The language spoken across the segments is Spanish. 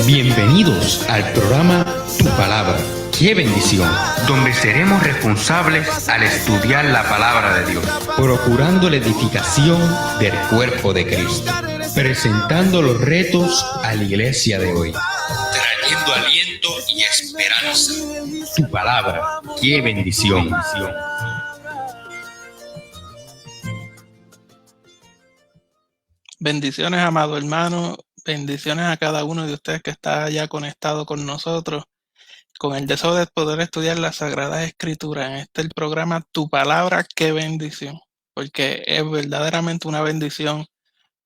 Bienvenidos al programa Tu Palabra. ¡Qué bendición! Donde seremos responsables al estudiar la palabra de Dios, Procurando la edificación del cuerpo de Cristo. Presentando los retos a la iglesia de hoy. trayendo aliento y esperanza. Tu Palabra. ¡Qué bendición! Bendiciones, amado hermano. Bendiciones a cada uno de ustedes que está ya conectado con nosotros, con el deseo de poder estudiar las Sagradas Escrituras. En el programa Tu Palabra, qué bendición, porque es verdaderamente una bendición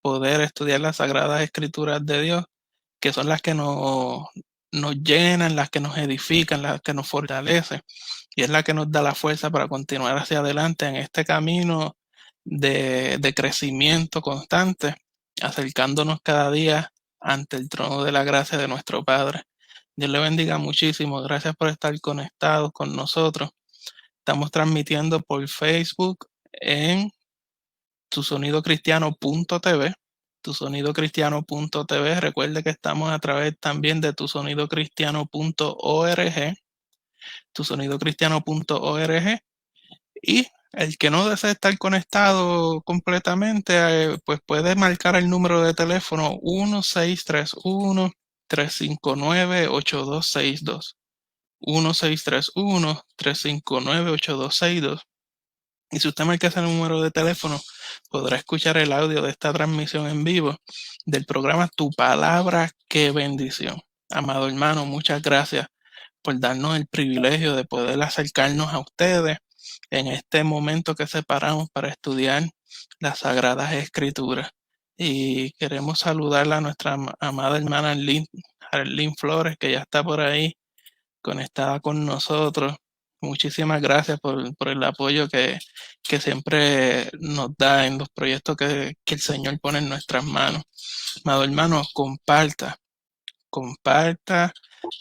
poder estudiar las Sagradas Escrituras de Dios, que son las que nos llenan, las que nos edifican, las que nos fortalecen, y es la que nos da la fuerza para continuar hacia adelante en este camino de crecimiento constante, acercándonos cada día ante el trono de la gracia de nuestro Padre. Dios le bendiga muchísimo. Gracias por estar conectados con nosotros. Estamos transmitiendo por Facebook en tusonidocristiano.tv. tusonidocristiano.tv. Recuerde que estamos a través también de tusonidocristiano.org. tusonidocristiano.org. Y el que no desee estar conectado completamente, pues puede marcar el número de teléfono 1631-359-8262. 1631-359-8262. Y si usted marca ese número de teléfono, podrá escuchar el audio de esta transmisión en vivo del programa Tu Palabra, qué bendición. Amado hermano, muchas gracias por darnos el privilegio de poder acercarnos a ustedes en este momento que separamos para estudiar las Sagradas Escrituras. Y queremos saludar a nuestra amada hermana Arlene Flores, que ya está por ahí conectada con nosotros. Muchísimas gracias por el apoyo que siempre nos da en los proyectos que el Señor pone en nuestras manos. Amado hermano, comparta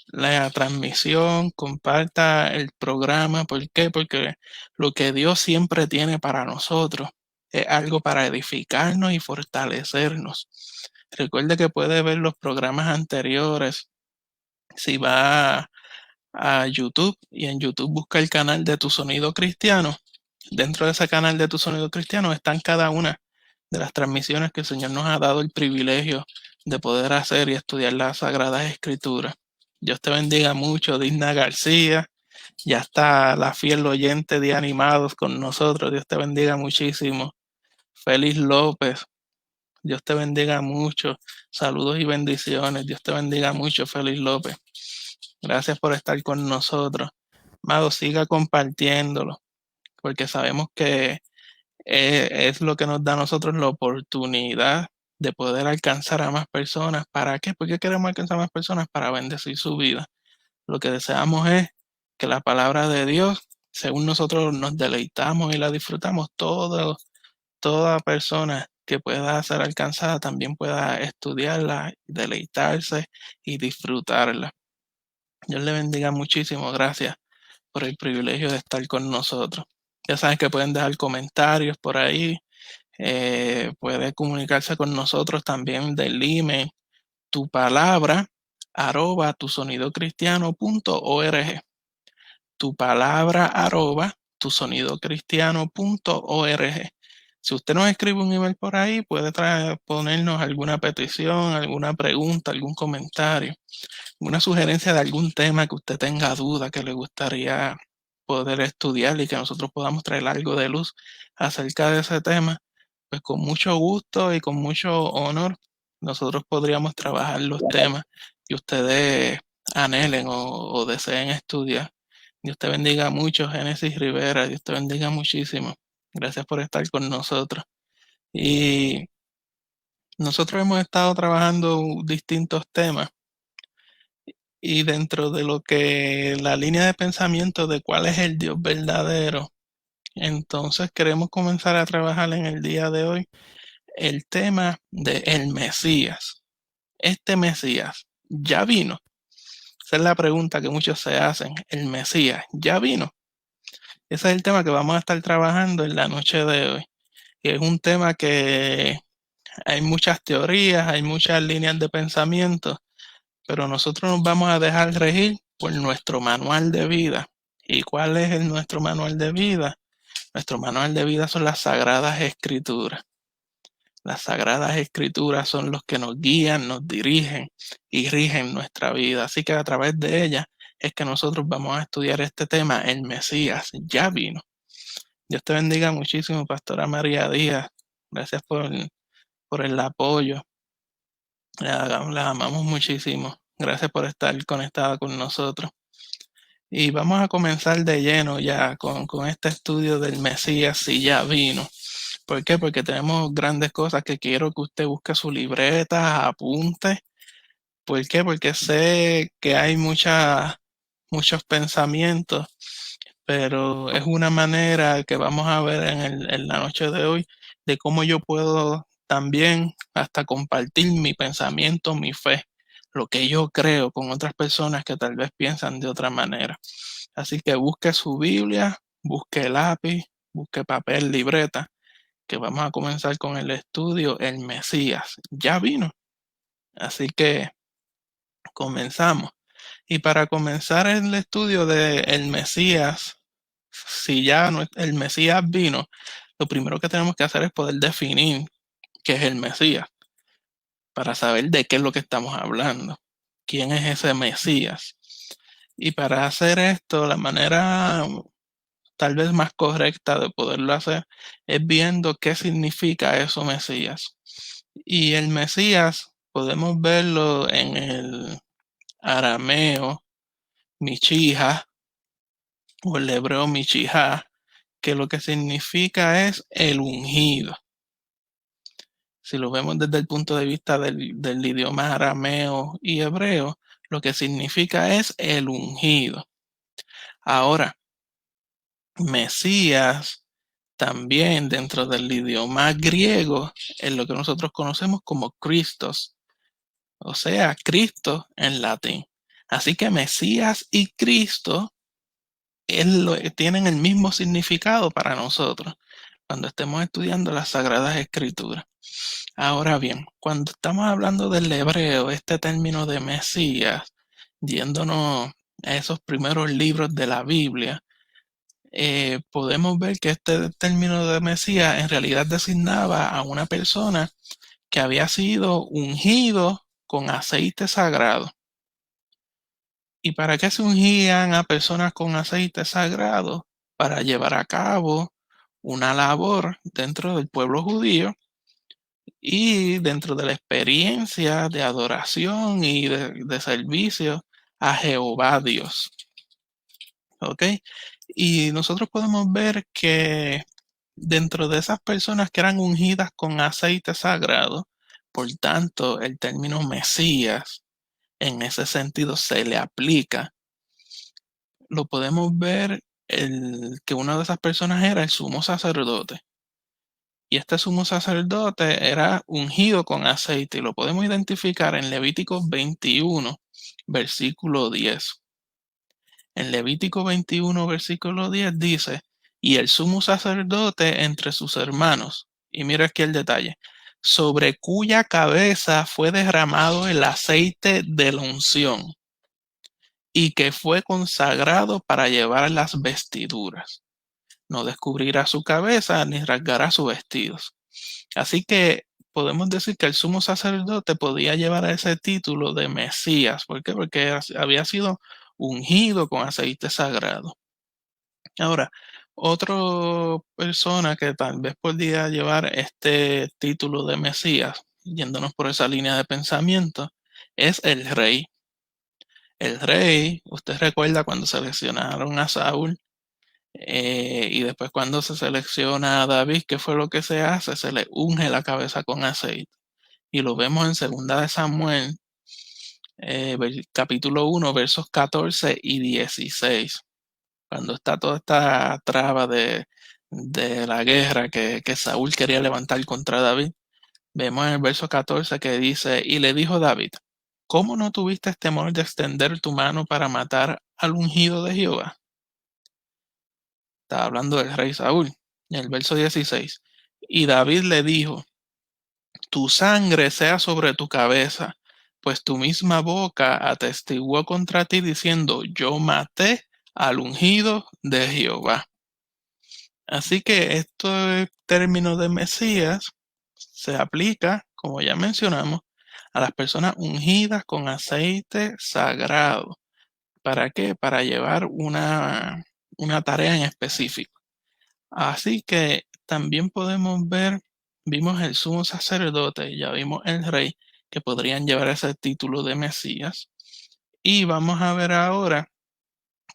la transmisión, comparta el programa. ¿Por qué? Porque lo que Dios siempre tiene para nosotros es algo para edificarnos y fortalecernos. Recuerde que puede ver los programas anteriores si va a YouTube y en YouTube busca el canal de Tu Sonido Cristiano. Dentro de ese canal de Tu Sonido Cristiano están cada una de las transmisiones que el Señor nos ha dado el privilegio de poder hacer y estudiar las Sagradas Escrituras. Dios te bendiga mucho, Digna García. Ya está la fiel oyente de Animados con nosotros. Dios te bendiga muchísimo. Félix López. Dios te bendiga mucho. Saludos y bendiciones. Dios te bendiga mucho, Félix López. Gracias por estar con nosotros. Amado, siga compartiéndolo, porque sabemos que es lo que nos da a nosotros la oportunidad de poder alcanzar a más personas. ¿Para qué? ¿Por qué queremos alcanzar a más personas? Para bendecir su vida. Lo que deseamos es que la palabra de Dios, según nosotros nos deleitamos y la disfrutamos, toda persona que pueda ser alcanzada también pueda estudiarla, deleitarse y disfrutarla. Dios le bendiga muchísimo. Gracias por el privilegio de estar con nosotros. Ya saben que pueden dejar comentarios por ahí. Puede comunicarse con nosotros también del email tupalabra@tusonidocristiano.org. tupalabra@tusonidocristiano.org. Si usted nos escribe un email por ahí, puede ponernos alguna petición, alguna pregunta, algún comentario, una sugerencia de algún tema que usted tenga duda, que le gustaría poder estudiar y que nosotros podamos traer algo de luz acerca de ese tema. Pues con mucho gusto y con mucho honor nosotros podríamos trabajar los temas que ustedes anhelen o deseen estudiar. Dios te bendiga mucho, Génesis Rivera. Dios te bendiga muchísimo. Gracias por estar con nosotros. Y nosotros hemos estado trabajando distintos temas. Y dentro de lo que la línea de pensamiento de cuál es el Dios verdadero, entonces queremos comenzar a trabajar en el día de hoy el tema de el Mesías. Este Mesías ya vino. Esa es la pregunta que muchos se hacen. El Mesías ya vino. Ese es el tema que vamos a estar trabajando en la noche de hoy. Y es un tema que hay muchas teorías, hay muchas líneas de pensamiento, pero nosotros nos vamos a dejar regir por nuestro manual de vida. ¿Y cuál es nuestro manual de vida? Nuestro manual de vida son las Sagradas Escrituras. Las Sagradas Escrituras son los que nos guían, nos dirigen y rigen nuestra vida. Así que a través de ellas es que nosotros vamos a estudiar este tema, el Mesías ya vino. Dios te bendiga muchísimo, Pastora María Díaz. Gracias por el apoyo. La amamos muchísimo. Gracias por estar conectada con nosotros. Y vamos a comenzar de lleno ya con este estudio del Mesías si ya vino. ¿Por qué? Porque tenemos grandes cosas que quiero que usted busque su libreta, apunte. ¿Por qué? Porque sé que hay muchos pensamientos, pero es una manera que vamos a ver en la noche de hoy de cómo yo puedo también hasta compartir mi pensamiento, mi fe, lo que yo creo con otras personas que tal vez piensan de otra manera. Así que busque su Biblia, busque lápiz, busque papel, libreta, que vamos a comenzar con el estudio, el Mesías ya vino. Así que comenzamos. Y para comenzar el estudio del Mesías, si ya el Mesías vino, lo primero que tenemos que hacer es poder definir qué es el Mesías, para saber de qué es lo que estamos hablando, quién es ese Mesías. Y para hacer esto, la manera tal vez más correcta de poderlo hacer es viendo qué significa eso Mesías. Y el Mesías podemos verlo en el arameo Michija o el hebreo Michija, que lo que significa es el ungido. Si lo vemos desde el punto de vista del idioma arameo y hebreo, lo que significa es el ungido. Ahora, Mesías también dentro del idioma griego es lo que nosotros conocemos como Christos, o sea, Cristo en latín. Así que Mesías y Cristo tienen el mismo significado para nosotros cuando estemos estudiando las Sagradas Escrituras. Ahora bien, cuando estamos hablando del hebreo, este término de Mesías, yéndonos a esos primeros libros de la Biblia, podemos ver que este término de Mesías en realidad designaba a una persona que había sido ungido con aceite sagrado. ¿Y para qué se ungían a personas con aceite sagrado? Para llevar a cabo una labor dentro del pueblo judío y dentro de la experiencia de adoración y de servicio a Jehová Dios. ¿Ok? Y nosotros podemos ver que dentro de esas personas que eran ungidas con aceite sagrado, por tanto, el término Mesías en ese sentido se le aplica. Lo podemos ver que una de esas personas era el sumo sacerdote. Y este sumo sacerdote era ungido con aceite y lo podemos identificar en Levítico 21, versículo 10. En Levítico 21, versículo 10 dice, y el sumo sacerdote entre sus hermanos, y mira aquí el detalle, sobre cuya cabeza fue derramado el aceite de la unción y que fue consagrado para llevar las vestiduras. No descubrirá su cabeza ni rasgará sus vestidos. Así que podemos decir que el sumo sacerdote podía llevar ese título de Mesías. ¿Por qué? Porque había sido ungido con aceite sagrado. Ahora, otra persona que tal vez podía llevar este título de Mesías, yéndonos por esa línea de pensamiento, es el rey. El rey, usted recuerda cuando seleccionaron a Saúl, y después cuando se selecciona a David, ¿qué fue lo que se hace? Se le unge la cabeza con aceite. Y lo vemos en 2 de Samuel, capítulo 1, versos 14 y 16. Cuando está toda esta traba de la guerra que Saúl quería levantar contra David, vemos en el verso 14 que dice, y le dijo David, ¿cómo no tuviste temor de extender tu mano para matar al ungido de Jehová? Está hablando del rey Saúl. En el verso 16. Y David le dijo, tu sangre sea sobre tu cabeza, pues tu misma boca atestiguó contra ti diciendo, yo maté al ungido de Jehová. Así que este término de Mesías se aplica, como ya mencionamos, a las personas ungidas con aceite sagrado. ¿Para qué? Para llevar una tarea en específico. Así que también podemos ver, vimos el sumo sacerdote, ya vimos el rey, que podrían llevar ese título de Mesías. Y vamos a ver ahora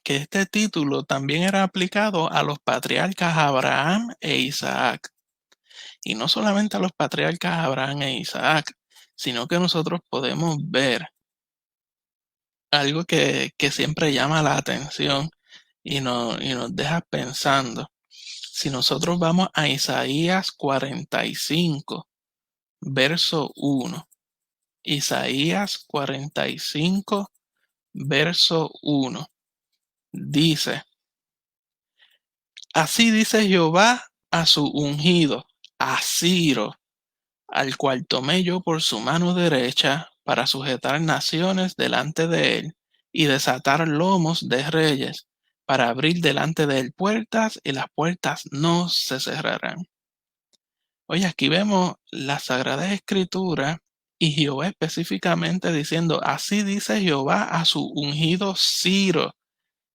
que este título también era aplicado a los patriarcas Abraham e Isaac. Y no solamente a los patriarcas Abraham e Isaac, sino que nosotros podemos ver algo que siempre llama la atención y nos deja pensando. Si nosotros vamos a Isaías 45, verso 1. Isaías 45, verso 1. Dice, así dice Jehová a su ungido, a Ciro, al cual tomé yo por su mano derecha para sujetar naciones delante de él y desatar lomos de reyes, para abrir delante de él puertas y las puertas no se cerrarán. Oye, aquí vemos la Sagrada Escritura y Jehová específicamente diciendo, así dice Jehová a su ungido Ciro.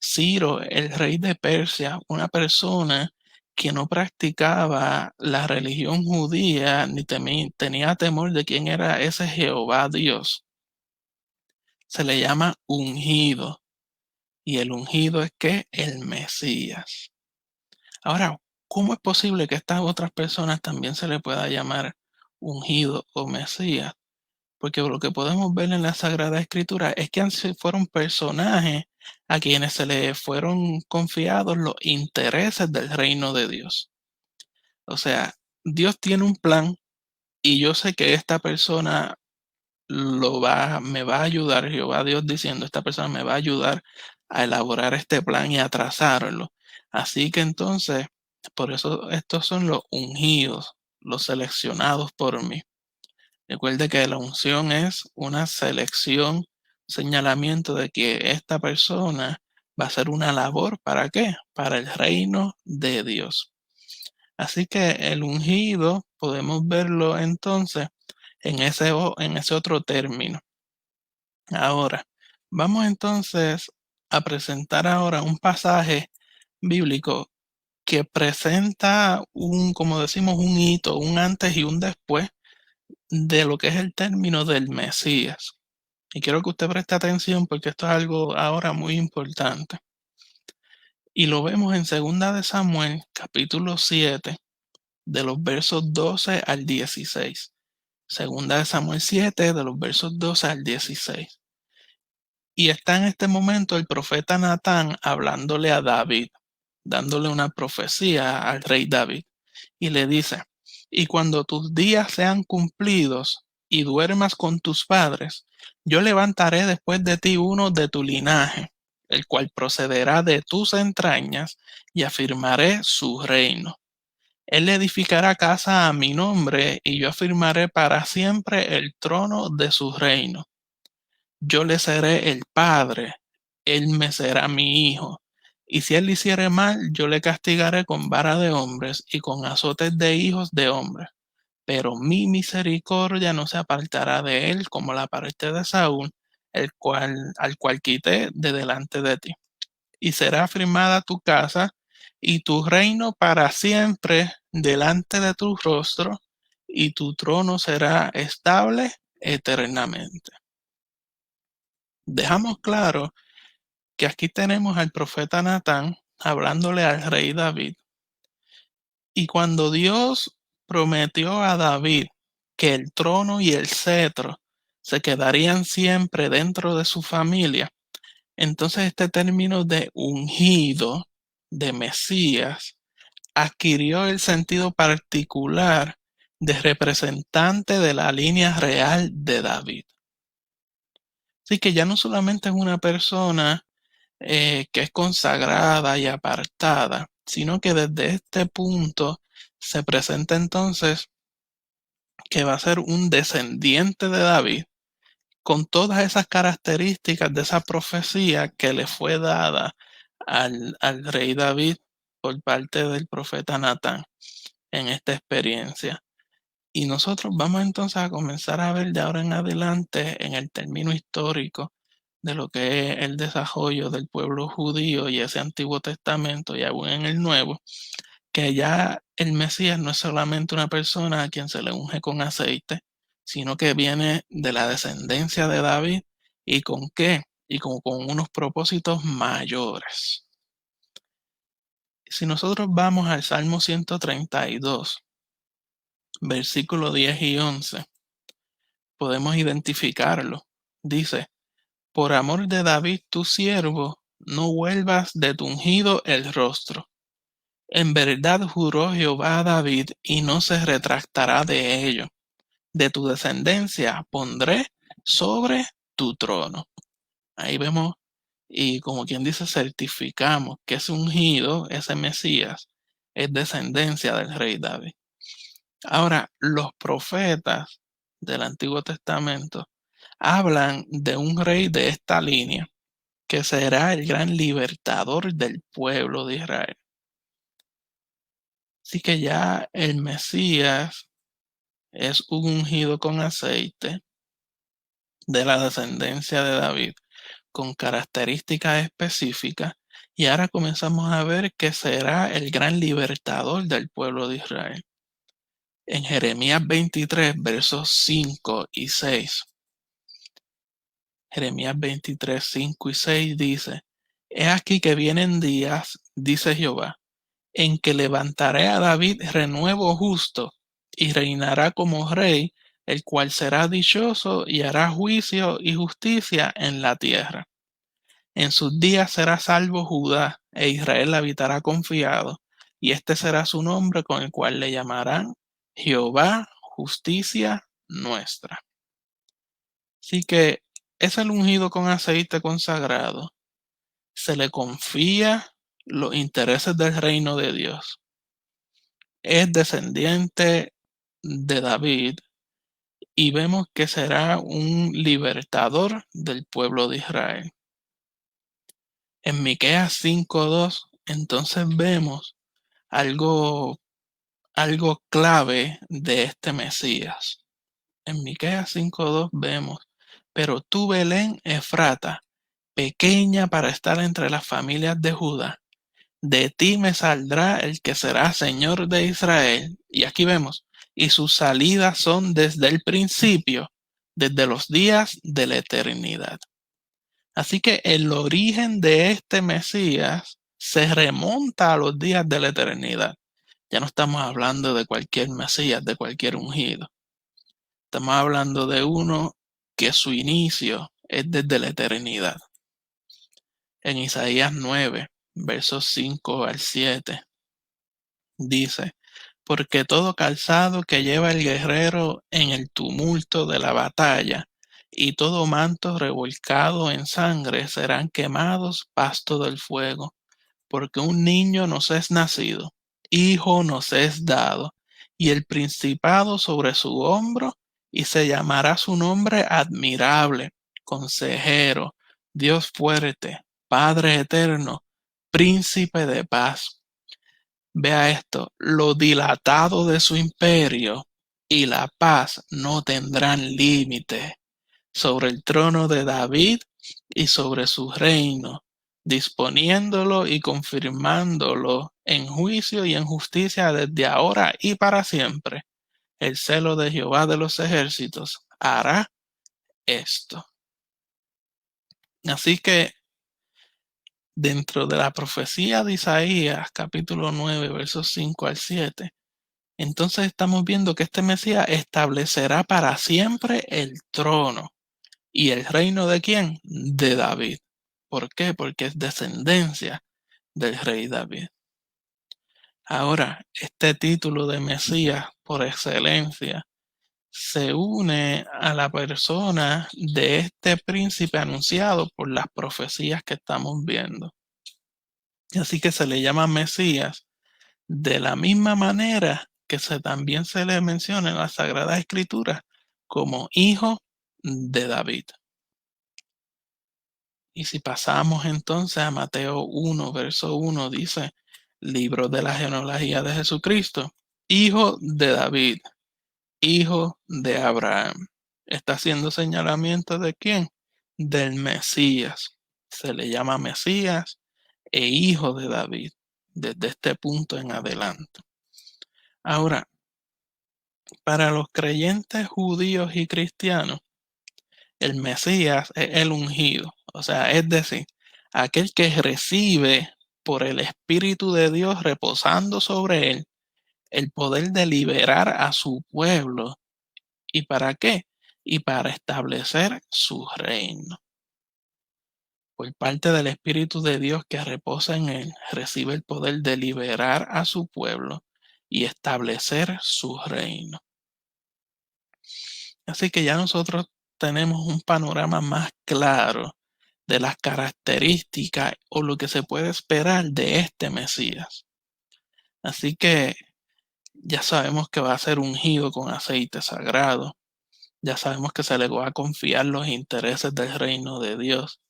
Ciro, el rey de Persia, una persona que no practicaba la religión judía ni tenía temor de quién era ese Jehová Dios. Se le llama ungido. Y el ungido es que el Mesías. Ahora, ¿cómo es posible que a estas otras personas también se le pueda llamar ungido o Mesías? Porque lo que podemos ver en la Sagrada Escritura es que fueron personajes a quienes se le fueron confiados los intereses del reino de Dios. O sea, Dios tiene un plan y yo sé que esta persona me va a ayudar, Jehová Dios diciendo, esta persona me va a ayudar a elaborar este plan y a trazarlo. Así que entonces, por eso estos son los ungidos, los seleccionados por mí. Recuerde que la unción es una selección, señalamiento de que esta persona va a hacer una labor, ¿para qué? Para el reino de Dios. Así que el ungido podemos verlo entonces en ese otro término. Ahora, vamos entonces a presentar ahora un pasaje bíblico que presenta como decimos, un hito, un antes y un después de lo que es el término del Mesías. Y quiero que usted preste atención porque esto es algo ahora muy importante. Y lo vemos en 2 de Samuel, capítulo 7, de los versos 12 al 16. 2 de Samuel 7, de los versos 12 al 16. Y está en este momento el profeta Natán hablándole a David, dándole una profecía al rey David. Y le dice, y cuando tus días sean cumplidos y duermas con tus padres, yo levantaré después de ti uno de tu linaje, el cual procederá de tus entrañas, y afirmaré su reino. Él edificará casa a mi nombre, y yo afirmaré para siempre el trono de su reino. Yo le seré el padre, él me será mi hijo. Y si él le hiciere mal, yo le castigaré con vara de hombres y con azotes de hijos de hombres. Pero mi misericordia no se apartará de él como la parte de Saúl, al cual quité de delante de ti. Y será afirmada tu casa y tu reino para siempre delante de tu rostro, y tu trono será estable eternamente. Dejamos claro que aquí tenemos al profeta Natán hablándole al rey David. Y cuando Dios prometió a David que el trono y el cetro se quedarían siempre dentro de su familia, entonces este término de ungido, de Mesías, adquirió el sentido particular de representante de la línea real de David. Así que ya no solamente es una persona que es consagrada y apartada, sino que desde este punto se presenta entonces que va a ser un descendiente de David, con todas esas características de esa profecía que le fue dada al rey David por parte del profeta Natán en esta experiencia. Y nosotros vamos entonces a comenzar a ver de ahora en adelante en el término histórico de lo que es el desarrollo del pueblo judío y ese Antiguo Testamento y aún en el Nuevo, que ya el Mesías no es solamente una persona a quien se le unge con aceite, sino que viene de la descendencia de David. ¿Y con qué? Y con unos propósitos mayores. Si nosotros vamos al Salmo 132, versículos 10 y 11, podemos identificarlo. Dice, por amor de David tu siervo, no vuelvas de tu ungido el rostro. En verdad juró Jehová a David y no se retractará de ello. De tu descendencia pondré sobre tu trono. Ahí vemos, y como quien dice, certificamos que ese ungido, ese Mesías, es descendencia del rey David. Ahora, los profetas del Antiguo Testamento hablan de un rey de esta línea que será el gran libertador del pueblo de Israel. Así que ya el Mesías es un ungido con aceite de la descendencia de David, con características específicas, y ahora comenzamos a ver que será el gran libertador del pueblo de Israel. En Jeremías 23, versos 5 y 6. Jeremías 23, 5 y 6 dice, he aquí que vienen días, dice Jehová, en que levantaré a David renuevo justo, y reinará como rey, el cual será dichoso y hará juicio y justicia en la tierra. En sus días será salvo Judá, e Israel habitará confiado, y este será su nombre con el cual le llamarán Jehová, justicia nuestra. Así que es el ungido con aceite consagrado. Se le confía los intereses del reino de Dios. Es descendiente de David y vemos que será un libertador del pueblo de Israel. En Miqueas 5:2 entonces vemos algo clave de este Mesías. En Miqueas 5:2 vemos, pero tú, Belén Efrata, pequeña para estar entre las familias de Judá, de ti me saldrá el que será Señor de Israel. Y aquí vemos, y sus salidas son desde el principio, desde los días de la eternidad. Así que el origen de este Mesías se remonta a los días de la eternidad. Ya no estamos hablando de cualquier Mesías, de cualquier ungido. Estamos hablando de uno que su inicio es desde la eternidad. En Isaías 9, versos 5 al 7, dice, porque todo calzado que lleva el guerrero en el tumulto de la batalla y todo manto revolcado en sangre serán quemados pasto del fuego, porque un niño nos es nacido, hijo nos es dado, y el principado sobre su hombro, y se llamará su nombre admirable, consejero, Dios fuerte, Padre eterno, príncipe de paz. Vea esto, lo dilatado de su imperio y la paz no tendrán límite sobre el trono de David y sobre su reino, disponiéndolo y confirmándolo en juicio y en justicia desde ahora y para siempre. El celo de Jehová de los ejércitos hará esto. Así que dentro de la profecía de Isaías, capítulo 9, versos 5 al 7, entonces estamos viendo que este Mesías establecerá para siempre el trono. ¿Y el reino de quién? De David. ¿Por qué? Porque es descendencia del rey David. Ahora, este título de Mesías por excelencia se une a la persona de este príncipe anunciado por las profecías que estamos viendo. Y así que se le llama Mesías de la misma manera que también se le menciona en la Sagrada Escritura como hijo de David. Y si pasamos entonces a Mateo 1, verso 1, dice, libro de la genealogía de Jesucristo, hijo de David, hijo de Abraham. Está haciendo señalamiento de quién? Del Mesías. Se le llama Mesías e hijo de David desde este punto en adelante. Ahora, para los creyentes judíos y cristianos, el Mesías es el ungido, o sea, es decir, aquel que recibe por el Espíritu de Dios reposando sobre él el poder de liberar a su pueblo. ¿Y para qué? Y para establecer su reino. Por parte del Espíritu de Dios que reposa en él, recibe el poder de liberar a su pueblo y establecer su reino. Así que ya nosotros tenemos un panorama más claro de las características o lo que se puede esperar de este Mesías. Así que ya sabemos que va a ser ungido con aceite sagrado. Ya sabemos que se le va a confiar los intereses del reino de Dios.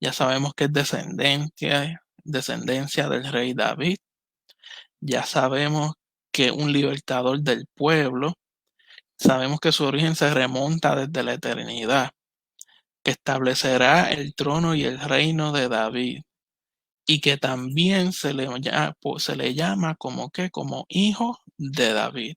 Ya sabemos que es descendencia del rey David. Ya sabemos que es un libertador del pueblo. Sabemos que su origen se remonta desde la eternidad, que establecerá el trono y el reino de David, y que también se le llama como hijo de David.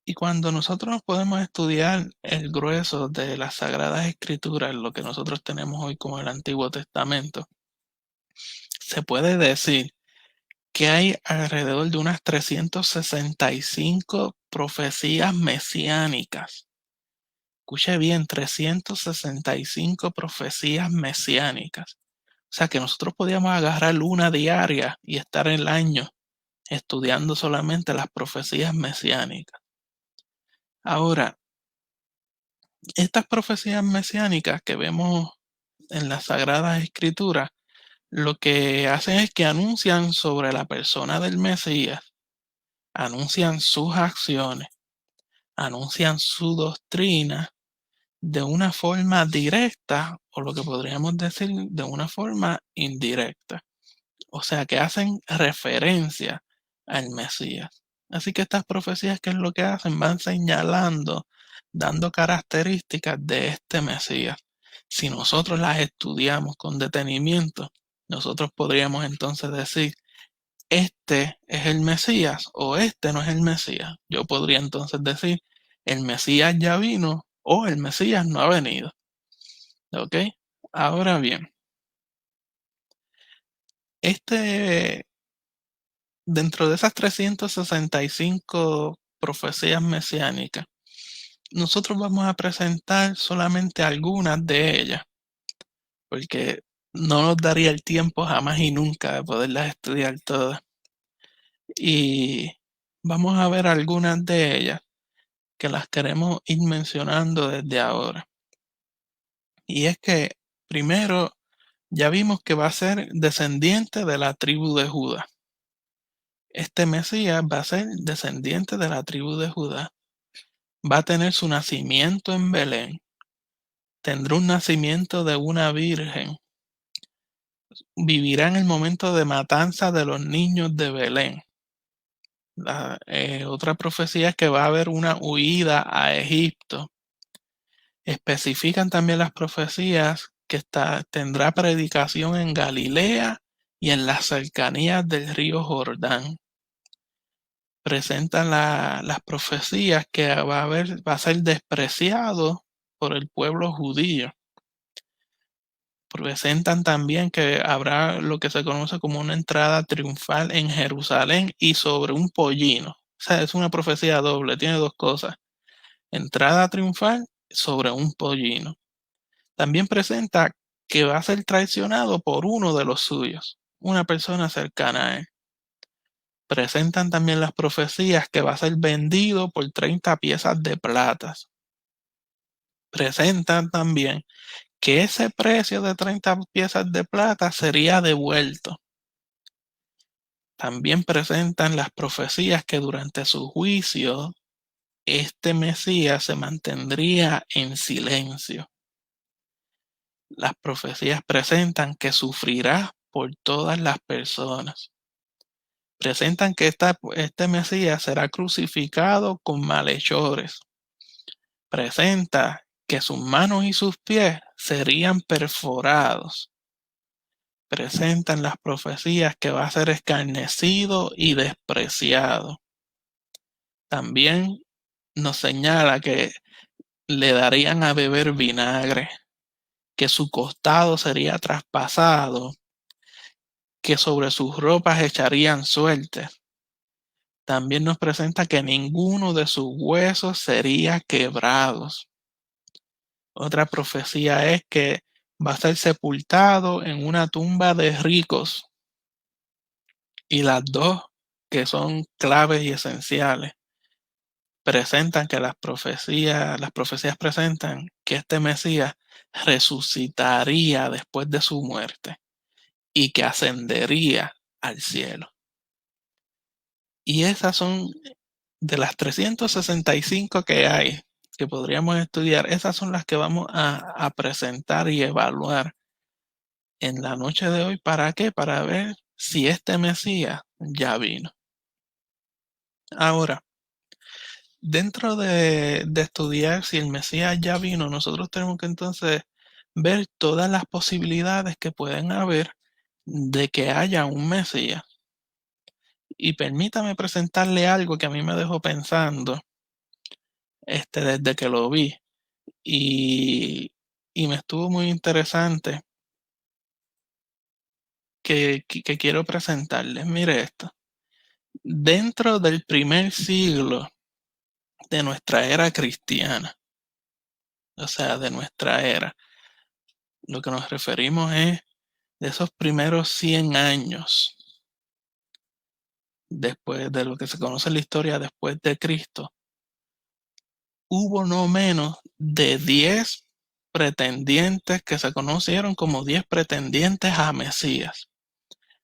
Y cuando nosotros podemos estudiar el grueso de las Sagradas Escrituras, lo que nosotros tenemos hoy como el Antiguo Testamento, se puede decir que hay alrededor de unas 365 profecías mesiánicas. Escuche bien, 365 profecías mesiánicas. O sea que nosotros podíamos agarrar una diaria y estar el año estudiando solamente las profecías mesiánicas. Ahora, estas profecías mesiánicas que vemos en las Sagradas Escrituras, lo que hacen es que anuncian sobre la persona del Mesías, anuncian sus acciones, anuncian su doctrina de una forma directa o lo que podríamos decir de una forma indirecta. O sea que hacen referencia al Mesías. Así que estas profecías, ¿qué es lo que hacen? Van señalando, dando características de este Mesías. Si nosotros las estudiamos con detenimiento, nosotros podríamos entonces decir, este es el Mesías o este no es el Mesías. Yo podría entonces decir, el Mesías ya vino o el Mesías no ha venido. ¿Ok? Ahora bien, dentro de esas 365 profecías mesiánicas, nosotros vamos a presentar solamente algunas de ellas, porque no nos daría el tiempo jamás y nunca de poderlas estudiar todas. Y vamos a ver algunas de ellas que las queremos ir mencionando desde ahora. Y es que primero ya vimos que va a ser descendiente de la tribu de Judá. Este Mesías va a ser descendiente de la tribu de Judá. Va a tener su nacimiento en Belén. Tendrá un nacimiento de una virgen. Vivirá en el momento de matanza de los niños de Belén. Otra profecía es que va a haber una huida a Egipto. Especifican también las profecías que tendrá predicación en Galilea y en las cercanías del río Jordán. Presentan las profecías que va a ser despreciado por el pueblo judío. Presentan también que habrá lo que se conoce como una entrada triunfal en Jerusalén y sobre un pollino. O sea, es una profecía doble, tiene dos cosas. Entrada triunfal sobre un pollino. También presenta que va a ser traicionado por uno de los suyos, una persona cercana a él. Presentan también las profecías que va a ser vendido por 30 piezas de plata. Presentan también que ese precio de 30 piezas de plata sería devuelto. También presentan las profecías que durante su juicio este Mesías se mantendría en silencio. Las profecías presentan que sufrirá por todas las personas. Presentan que este Mesías será crucificado con malhechores. Presenta que sus manos y sus pies serían perforados. Presentan las profecías que va a ser escarnecido y despreciado. También nos señala que le darían a beber vinagre, que su costado sería traspasado, que sobre sus ropas echarían suertes. También nos presenta que ninguno de sus huesos sería quebrados. Otra profecía es que va a ser sepultado en una tumba de ricos. Y las dos, que son claves y esenciales, presentan que las profecías presentan que este Mesías resucitaría después de su muerte y que ascendería al cielo. Y esas son de las 365 que hay, que podríamos estudiar, esas son las que vamos a presentar y evaluar en la noche de hoy. ¿Para qué? Para ver si este Mesías ya vino. Ahora, dentro de estudiar si el Mesías ya vino, nosotros tenemos que entonces ver todas las posibilidades que pueden haber de que haya un Mesías. Y permítame presentarle algo que a mí me dejó pensando desde que lo vi. Y me estuvo muy interesante que quiero presentarles. Mire esto. Dentro del primer siglo de nuestra era cristiana, o sea, de nuestra era, lo que nos referimos es de esos primeros 100 años después de lo que se conoce en la historia después de Cristo, hubo no menos de 10 pretendientes que se conocieron como 10 pretendientes a Mesías.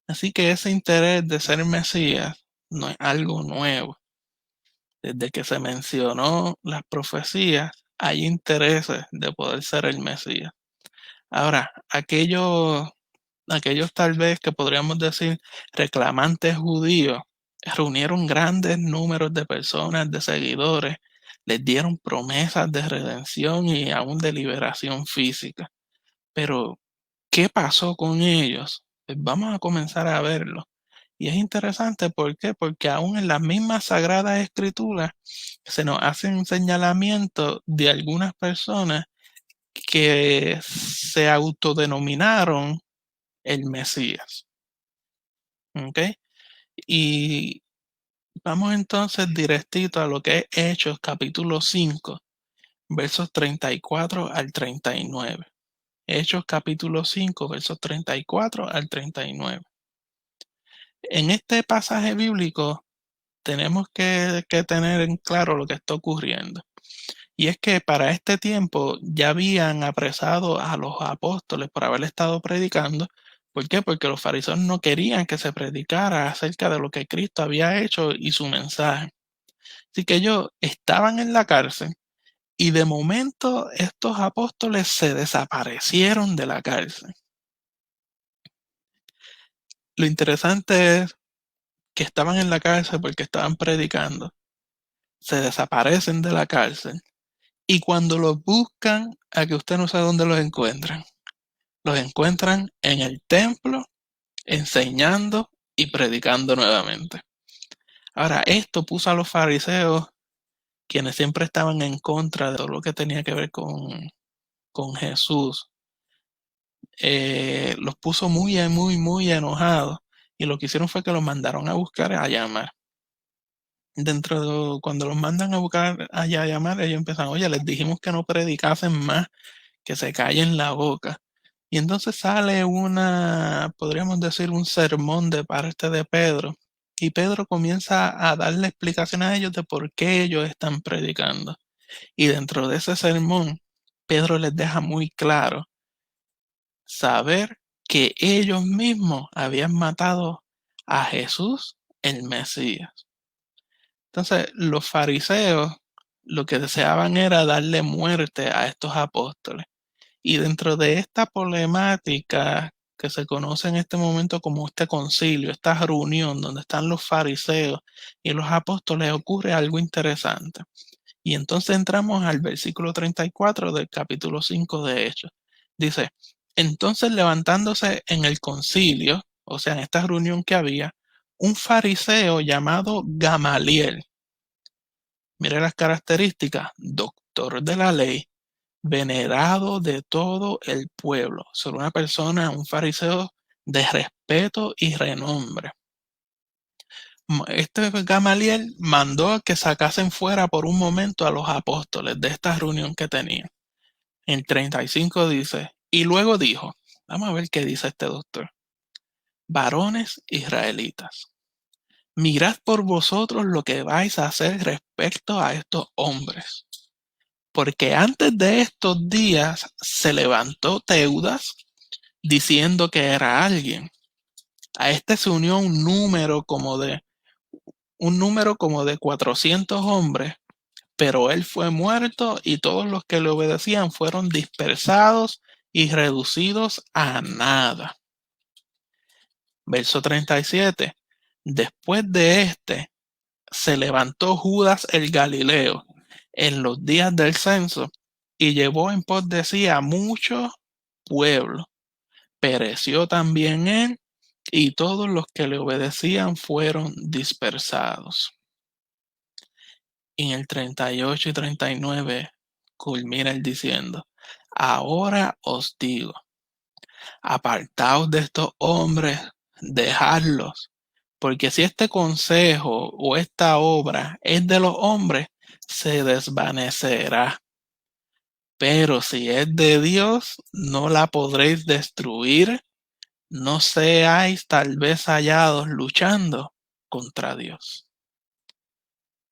Así que ese interés de ser Mesías no es algo nuevo. Desde que se mencionó las profecías, hay intereses de poder ser el Mesías. Ahora, aquellos tal vez que podríamos decir reclamantes judíos, reunieron grandes números de personas, de seguidores, les dieron promesas de redención y aún de liberación física. Pero, ¿qué pasó con ellos? Pues vamos a comenzar a verlo. Y es interesante, ¿por qué? Porque aún en las mismas sagradas escrituras se nos hacen señalamientos de algunas personas que se autodenominaron el Mesías. ¿Ok? Y vamos entonces directito a lo que es Hechos capítulo 5, versos 34 al 39. Hechos capítulo 5, versos 34 al 39. En este pasaje bíblico tenemos que tener en claro lo que está ocurriendo. Y es que para este tiempo ya habían apresado a los apóstoles por haber estado predicando. ¿Por qué? Porque los fariseos no querían que se predicara acerca de lo que Cristo había hecho y su mensaje. Así que ellos estaban en la cárcel y de momento estos apóstoles se desaparecieron de la cárcel. Lo interesante es que estaban en la cárcel porque estaban predicando. Se desaparecen de la cárcel. Y cuando los buscan, a que usted no sabe dónde los encuentran. Los encuentran en el templo, enseñando y predicando nuevamente. Ahora, esto puso a los fariseos, quienes siempre estaban en contra de todo lo que tenía que ver con Jesús, los puso muy, muy, muy enojados. Y lo que hicieron fue que los mandaron a buscar, a llamar. Cuando los mandan a buscar allá a llamar, ellos empiezan, oye, les dijimos que no predicasen más, que se callen la boca. Y entonces sale podríamos decir, un sermón de parte de Pedro. Y Pedro comienza a darle explicaciones a ellos de por qué ellos están predicando. Y dentro de ese sermón, Pedro les deja muy claro saber que ellos mismos habían matado a Jesús, el Mesías. Entonces, los fariseos lo que deseaban era darle muerte a estos apóstoles. Y dentro de esta problemática que se conoce en este momento como este concilio, esta reunión donde están los fariseos y los apóstoles, ocurre algo interesante. Y entonces entramos al versículo 34 del capítulo 5 de Hechos. Dice, entonces levantándose en el concilio, o sea, en esta reunión que había, un fariseo llamado Gamaliel, mire las características, doctor de la ley, venerado de todo el pueblo. Sobre una persona, un fariseo de respeto y renombre. Este Gamaliel mandó que sacasen fuera por un momento a los apóstoles de esta reunión que tenían. En 35 dice, y luego dijo, vamos a ver qué dice este doctor. Varones israelitas, mirad por vosotros lo que vais a hacer respecto a estos hombres. Porque antes de estos días se levantó Teudas diciendo que era alguien. A este se unió un número como de 400 hombres, pero él fue muerto y todos los que le obedecían fueron dispersados y reducidos a nada. Verso 37. Después de este se levantó Judas el Galileo en los días del censo y llevó en pos de sí a muchos pueblos. Pereció también él y todos los que le obedecían fueron dispersados. Y en el 38 y 39 culmina él diciendo, ahora os digo, apartaos de estos hombres, dejadlos, porque si este consejo o esta obra es de los hombres, se desvanecerá. Pero si es de Dios, no la podréis destruir, no seáis tal vez hallados luchando contra Dios.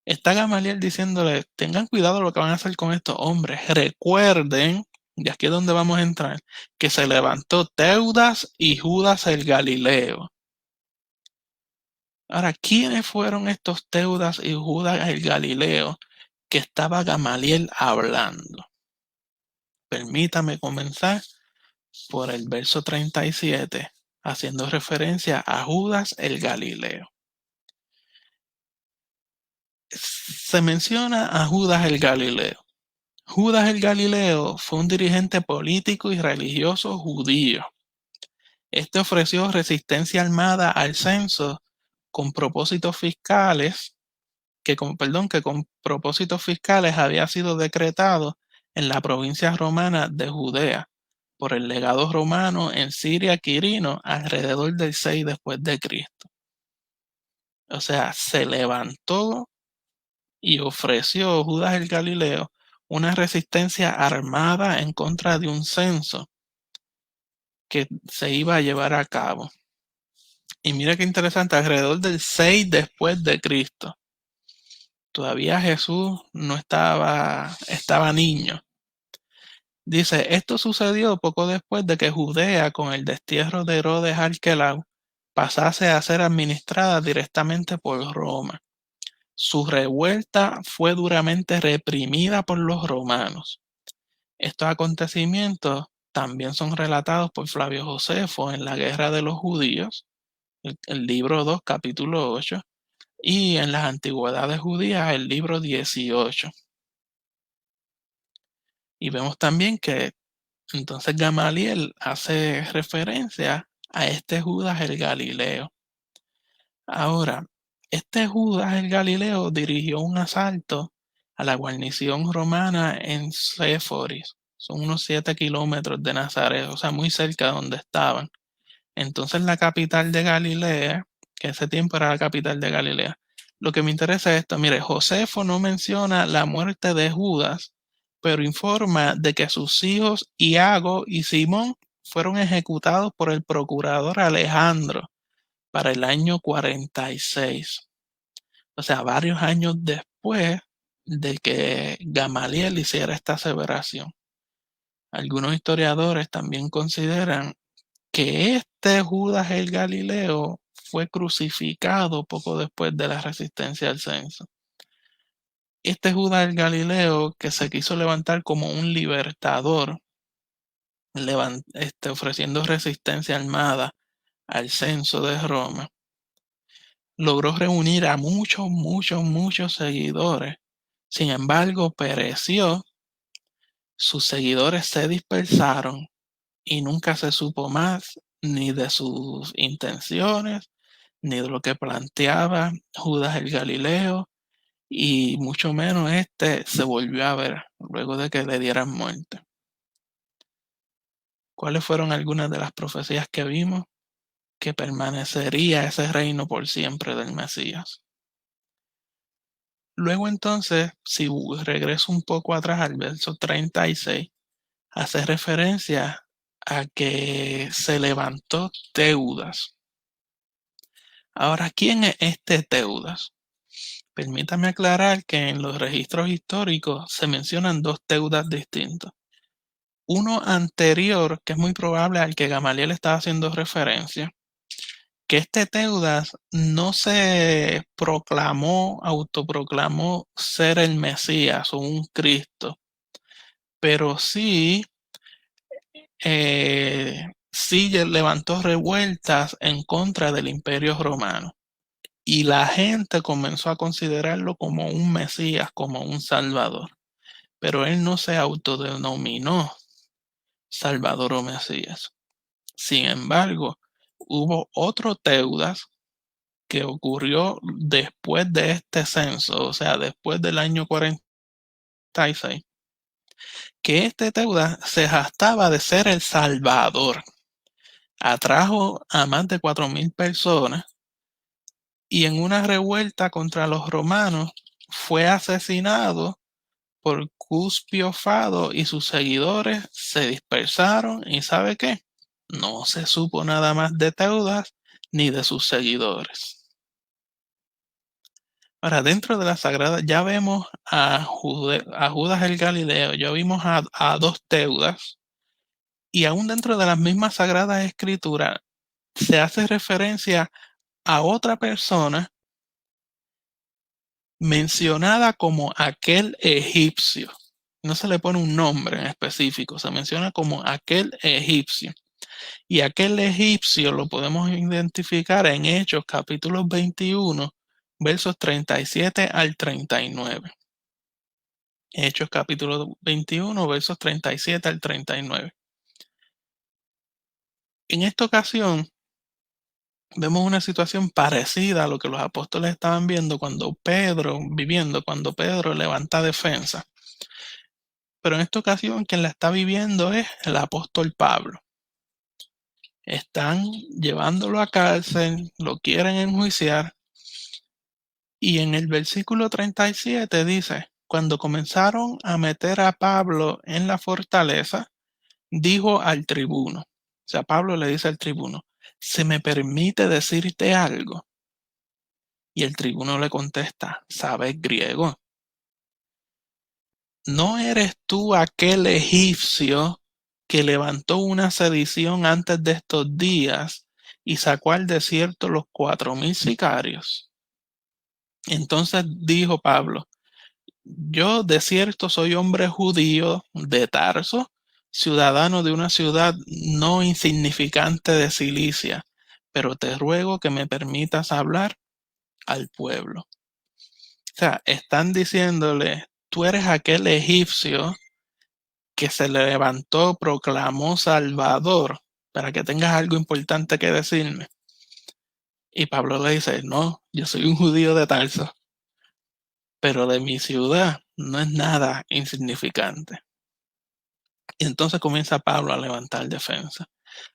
Está Gamaliel diciéndole, tengan cuidado lo que van a hacer con estos hombres. Recuerden, y aquí es donde vamos a entrar, que se levantó Teudas y Judas el Galileo. Ahora, ¿quiénes fueron estos Teudas y Judas el Galileo que estaba Gamaliel hablando? Permítame comenzar por el verso 37, haciendo referencia a Judas el Galileo. Se menciona a Judas el Galileo. Judas el Galileo fue un dirigente político y religioso judío. Este ofreció resistencia armada al censo con propósitos fiscales, que con propósitos fiscales había sido decretado en la provincia romana de Judea por el legado romano en Siria Quirino alrededor del 6 después de Cristo. O sea, se levantó y ofreció Judas el Galileo una resistencia armada en contra de un censo que se iba a llevar a cabo. Y mira qué interesante, alrededor del 6 después de Cristo. Todavía Jesús no estaba niño. Dice, esto sucedió poco después de que Judea, con el destierro de Herodes Arquelao, pasase a ser administrada directamente por Roma. Su revuelta fue duramente reprimida por los romanos. Estos acontecimientos también son relatados por Flavio Josefo en la Guerra de los Judíos, el libro 2, capítulo 8, y en las Antigüedades Judías, el libro 18. Y vemos también que entonces Gamaliel hace referencia a este Judas el Galileo. Ahora, este Judas el Galileo dirigió un asalto a la guarnición romana en Séforis. Son unos 7 kilómetros de Nazaret, o sea, muy cerca de donde estaban. Entonces la capital de Galilea, que ese tiempo era la capital de Galilea. Lo que me interesa es esto, mire, Josefo no menciona la muerte de Judas, pero informa de que sus hijos Iago y Simón fueron ejecutados por el procurador Alejandro para el año 46. O sea, varios años después de que Gamaliel hiciera esta aseveración. Algunos historiadores también consideran que este Judas el Galileo fue crucificado poco después de la resistencia al censo. Este Judas el Galileo que se quiso levantar como un libertador, ofreciendo resistencia armada al censo de Roma, logró reunir a muchos seguidores. Sin embargo, pereció, sus seguidores se dispersaron y nunca se supo más ni de sus intenciones, ni de lo que planteaba Judas el Galileo, y mucho menos se volvió a ver luego de que le dieran muerte. ¿Cuáles fueron algunas de las profecías que vimos? Que permanecería ese reino por siempre del Mesías. Luego entonces, si regreso un poco atrás al verso 36, hace referencia a que se levantó Teudas. Ahora, ¿quién es este Teudas? Permítame aclarar que en los registros históricos se mencionan dos Teudas distintos. Uno anterior, que es muy probable al que Gamaliel estaba haciendo referencia, que este Teudas no se autoproclamó ser el Mesías o un Cristo, pero sí levantó revueltas en contra del Imperio Romano. Y la gente comenzó a considerarlo como un Mesías, como un Salvador. Pero él no se autodenominó Salvador o Mesías. Sin embargo, hubo otro Teudas que ocurrió después de este censo, o sea, después del año 46, que este Teudas se jactaba de ser el Salvador. Atrajo a más de 4,000 personas y en una revuelta contra los romanos fue asesinado por Cuspio Fado y sus seguidores se dispersaron y ¿sabe qué? No se supo nada más de Teudas ni de sus seguidores. Ahora, dentro de la Sagrada ya vemos a Judas el Galileo, ya vimos a dos Teudas, y aún dentro de las mismas Sagradas Escrituras se hace referencia a otra persona mencionada como aquel egipcio. No se le pone un nombre en específico, se menciona como aquel egipcio. Y aquel egipcio lo podemos identificar en Hechos capítulo 21, versos 37 al 39. Hechos capítulo 21, versos 37 al 39. En esta ocasión vemos una situación parecida a lo que los apóstoles estaban viendo cuando Pedro levanta defensa. Pero en esta ocasión quien la está viviendo es el apóstol Pablo. Están llevándolo a cárcel, lo quieren enjuiciar. Y en el versículo 37 dice, cuando comenzaron a meter a Pablo en la fortaleza, dijo al tribuno, o sea, Pablo le dice al tribuno, ¿se me permite decirte algo? Y el tribuno le contesta, ¿sabes griego? ¿No eres tú aquel egipcio que levantó una sedición antes de estos días y sacó al desierto los 4,000 sicarios? Entonces dijo Pablo, yo de cierto soy hombre judío de Tarso, ciudadano de una ciudad no insignificante de Cilicia, pero te ruego que me permitas hablar al pueblo. O sea, están diciéndole, tú eres aquel egipcio que se levantó, proclamó Salvador, para que tengas algo importante que decirme. Y Pablo le dice, no, yo soy un judío de Tarso, pero de mi ciudad no es nada insignificante. Y entonces comienza Pablo a levantar defensa.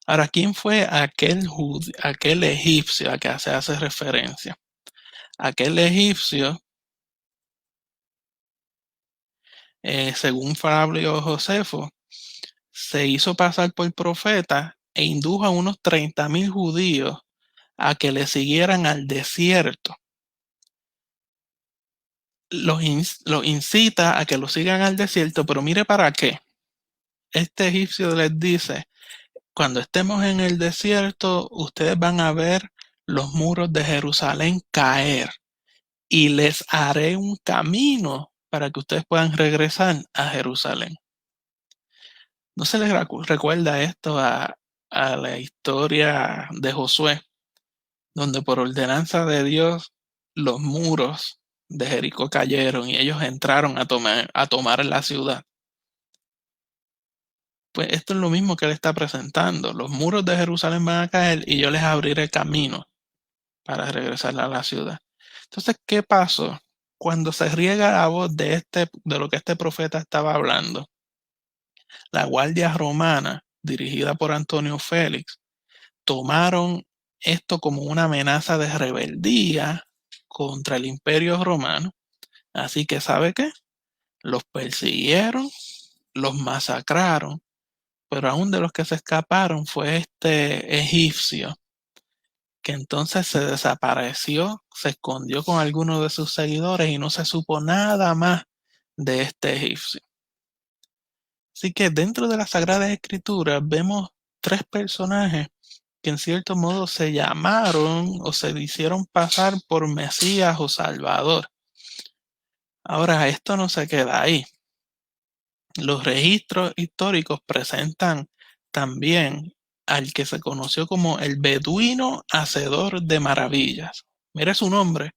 Ahora, ¿quién fue aquel egipcio a que se hace referencia? Aquel egipcio, según Fabio Josefo, se hizo pasar por profeta e indujo a unos 30,000 judíos a que le siguieran al desierto. Los incita a que lo sigan al desierto, pero mire para qué. Este egipcio les dice, cuando estemos en el desierto, ustedes van a ver los muros de Jerusalén caer y les haré un camino para que ustedes puedan regresar a Jerusalén. ¿No se les recuerda esto a la historia de Josué, donde por ordenanza de Dios los muros de Jericó cayeron y ellos entraron a tomar la ciudad? Pues esto es lo mismo que él está presentando. Los muros de Jerusalén van a caer y yo les abriré camino para regresar a la ciudad. Entonces, ¿qué pasó? Cuando se riega la voz de lo que este profeta estaba hablando, la guardia romana, dirigida por Antonio Félix, tomaron esto como una amenaza de rebeldía contra el imperio romano. Así que, ¿sabe qué? Los persiguieron, los masacraron, pero aún de los que se escaparon fue este egipcio, que entonces se desapareció, se escondió con algunos de sus seguidores y no se supo nada más de este egipcio. Así que dentro de las Sagradas Escrituras vemos tres personajes que en cierto modo se llamaron o se hicieron pasar por Mesías o Salvador. Ahora, esto no se queda ahí. Los registros históricos presentan también al que se conoció como el beduino hacedor de maravillas. Mire su nombre,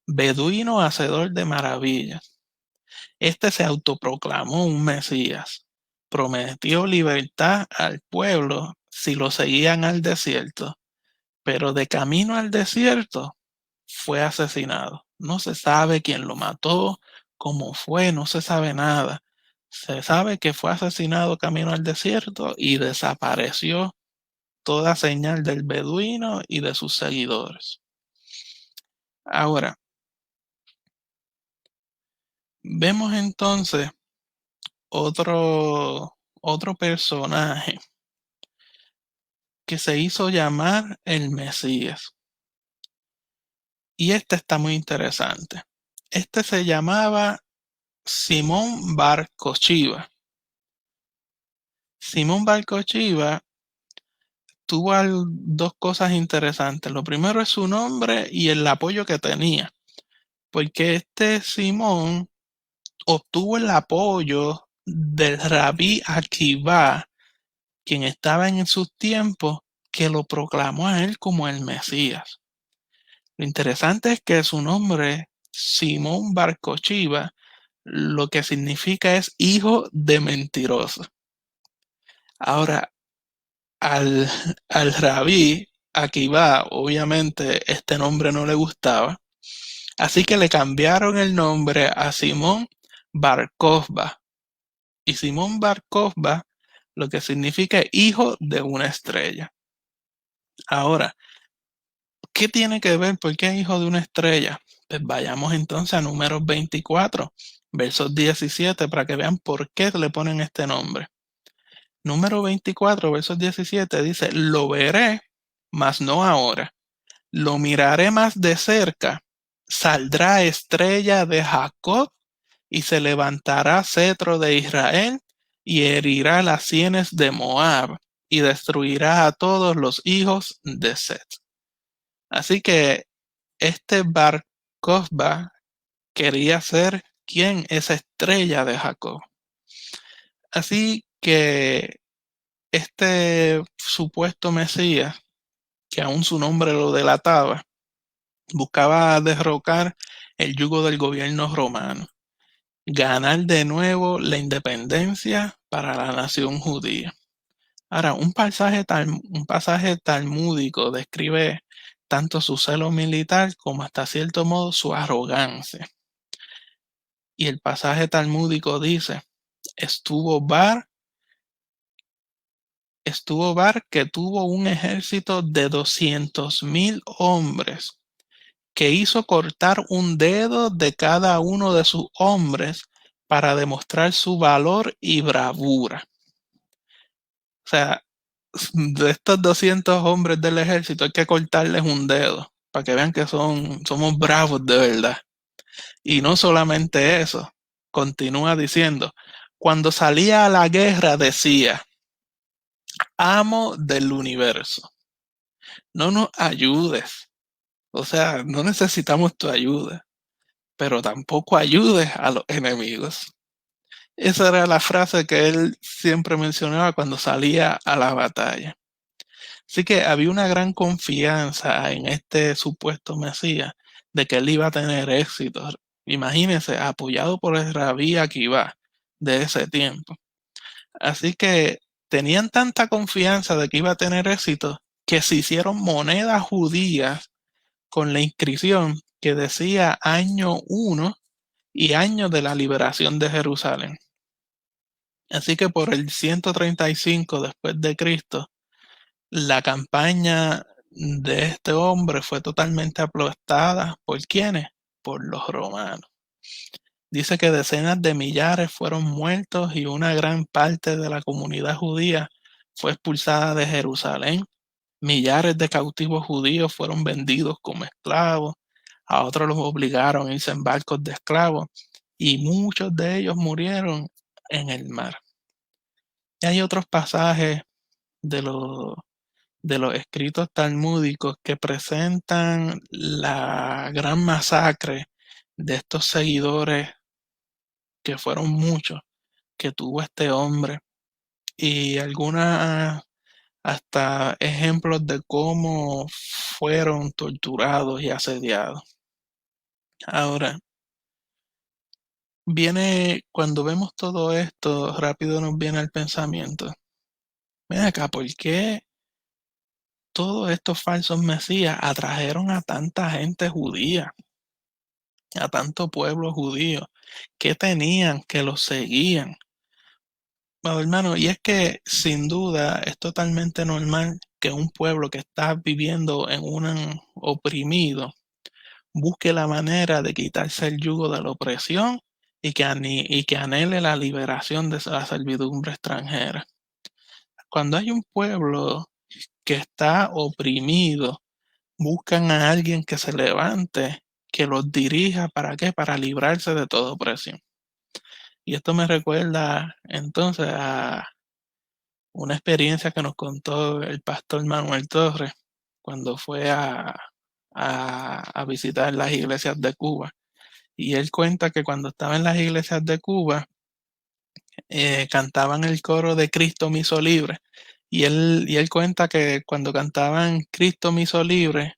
beduino hacedor de maravillas. Este se autoproclamó un Mesías. Prometió libertad al pueblo si lo seguían al desierto, pero de camino al desierto fue asesinado. No se sabe quién lo mató, cómo fue, no se sabe nada. Se sabe que fue asesinado camino al desierto y desapareció toda señal del beduino y de sus seguidores. Ahora, vemos entonces otro personaje que se hizo llamar el Mesías. Y este está muy interesante. Este se llamaba Simón Bar Kokhba. Simón Bar Kokhba tuvo dos cosas interesantes. Lo primero es su nombre y el apoyo que tenía, porque este Simón obtuvo el apoyo del rabí Akiba, quien estaba en sus tiempos, que lo proclamó a él como el Mesías. Lo interesante es que su nombre, Simón Bar Kokhba, lo que significa es hijo de mentiroso. Ahora, al, al rabí Akiba, obviamente este nombre no le gustaba, así que le cambiaron el nombre a Simón Bar Kokhba. Y Simón Bar Kokhba lo que significa hijo de una estrella. Ahora, ¿qué tiene que ver? ¿Por qué hijo de una estrella? Pues vayamos entonces a Números 24, versos 17, para que vean por qué le ponen este nombre. Número 24, versos 17 dice, lo veré, mas no ahora. Lo miraré más de cerca. Saldrá estrella de Jacob y se levantará cetro de Israel y herirá las sienes de Moab y destruirá a todos los hijos de Set. Así que este Bar Kokhba quería ser quien esa estrella de Jacob. Así que este supuesto Mesías, que aún su nombre lo delataba, buscaba derrocar el yugo del gobierno romano, ganar de nuevo la independencia para la nación judía. Ahora, un pasaje talmúdico describe tanto su celo militar como hasta cierto modo su arrogancia. Y el pasaje talmúdico dice, estuvo Bar que tuvo un ejército de 200,000 hombres, que hizo cortar un dedo de cada uno de sus hombres para demostrar su valor y bravura. O sea, de estos 200 hombres del ejército hay que cortarles un dedo para que vean que somos bravos de verdad. Y no solamente eso, continúa diciendo, cuando salía a la guerra decía, amo del universo, no nos ayudes. O sea, no necesitamos tu ayuda. pero tampoco ayudes a los enemigos. Esa era la frase que él siempre mencionaba cuando salía a la batalla. Así que había una gran confianza en este supuesto Mesías de que él iba a tener éxito. Imagínense, apoyado por el rabí Akiva de ese tiempo. Así que tenían tanta confianza de que iba a tener éxito que se hicieron monedas judías con la inscripción que decía año 1 y año de la liberación de Jerusalén. Así que por el 135 después de Cristo, la campaña de este hombre fue totalmente aplastada. ¿Por quiénes? Por los romanos. Dice que decenas de millares fueron muertos y una gran parte de la comunidad judía fue expulsada de Jerusalén. Millares de cautivos judíos fueron vendidos como esclavos. A otros los obligaron a irse en barcos de esclavos y muchos de ellos murieron en el mar. Y hay otros pasajes de los escritos talmúdicos que presentan la gran masacre de estos seguidores, que fueron muchos, que tuvo este hombre, y algunas hasta ejemplos de cómo fueron torturados y asediados. Ahora, cuando vemos todo esto, rápido nos viene el pensamiento, ven acá, ¿por qué todos estos falsos mesías atrajeron a tanta gente judía, a tanto pueblo judío? ¿Qué tenían que los seguían? Bueno, hermano, y es que sin duda es totalmente normal que un pueblo que está viviendo en un oprimido busque la manera de quitarse el yugo de la opresión y que anhele la liberación de la servidumbre extranjera. Cuando hay un pueblo que está oprimido, buscan a alguien que se levante, que los dirija. ¿Para qué? Para librarse de toda opresión. Y esto me recuerda entonces a una experiencia que nos contó el pastor Manuel Torres cuando fue a visitar las iglesias de Cuba. Y él cuenta que cuando estaba en las iglesias de Cuba, cantaban el coro de Cristo me hizo libre. Y él cuenta que cuando cantaban Cristo me hizo libre,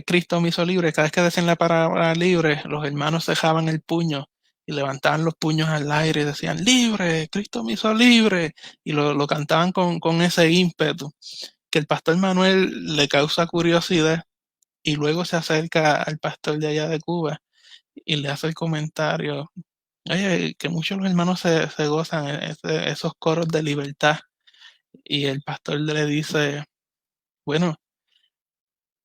Cristo me hizo libre, cada vez que decían la palabra libre, los hermanos cejaban el puño y levantaban los puños al aire y decían, libre, Cristo me hizo libre. Y lo cantaban con ese ímpetu, que el pastor Manuel le causa curiosidad y luego se acerca al pastor de allá de Cuba y le hace el comentario, oye, que muchos los hermanos se gozan esos coros de libertad. Y el pastor le dice, bueno,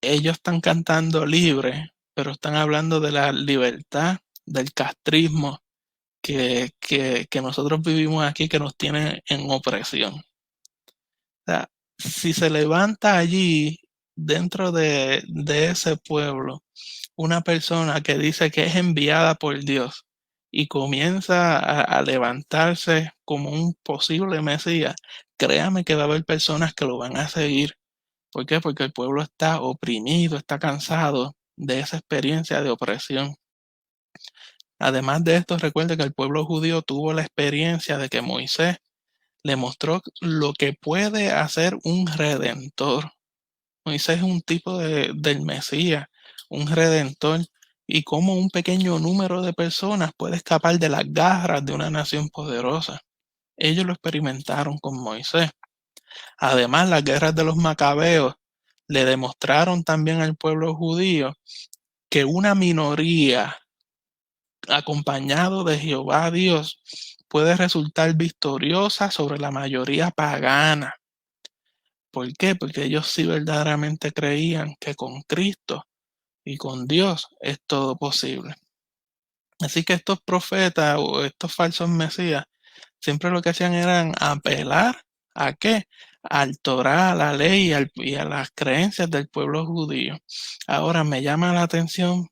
ellos están cantando libre, pero están hablando de la libertad, del castrismo que nosotros vivimos aquí, que nos tiene en opresión. O sea, si se levanta allí, dentro de ese pueblo, una persona que dice que es enviada por Dios y comienza a levantarse como un posible Mesías, créame que va a haber personas que lo van a seguir. ¿Por qué? Porque el pueblo está oprimido, está cansado de esa experiencia de opresión. Además de esto, recuerde que el pueblo judío tuvo la experiencia de que Moisés le mostró lo que puede hacer un redentor. Moisés es un tipo del Mesías, un redentor, y cómo un pequeño número de personas puede escapar de las garras de una nación poderosa. Ellos lo experimentaron con Moisés. Además, las guerras de los macabeos le demostraron también al pueblo judío que una minoría acompañado de Jehová Dios puede resultar victoriosa sobre la mayoría pagana. ¿Por qué? Porque ellos sí verdaderamente creían que con Cristo y con Dios es todo posible. Así que estos profetas o estos falsos mesías siempre lo que hacían eran apelar ¿a qué? Al Torá, a la ley y a las creencias del pueblo judío. Ahora me llama la atención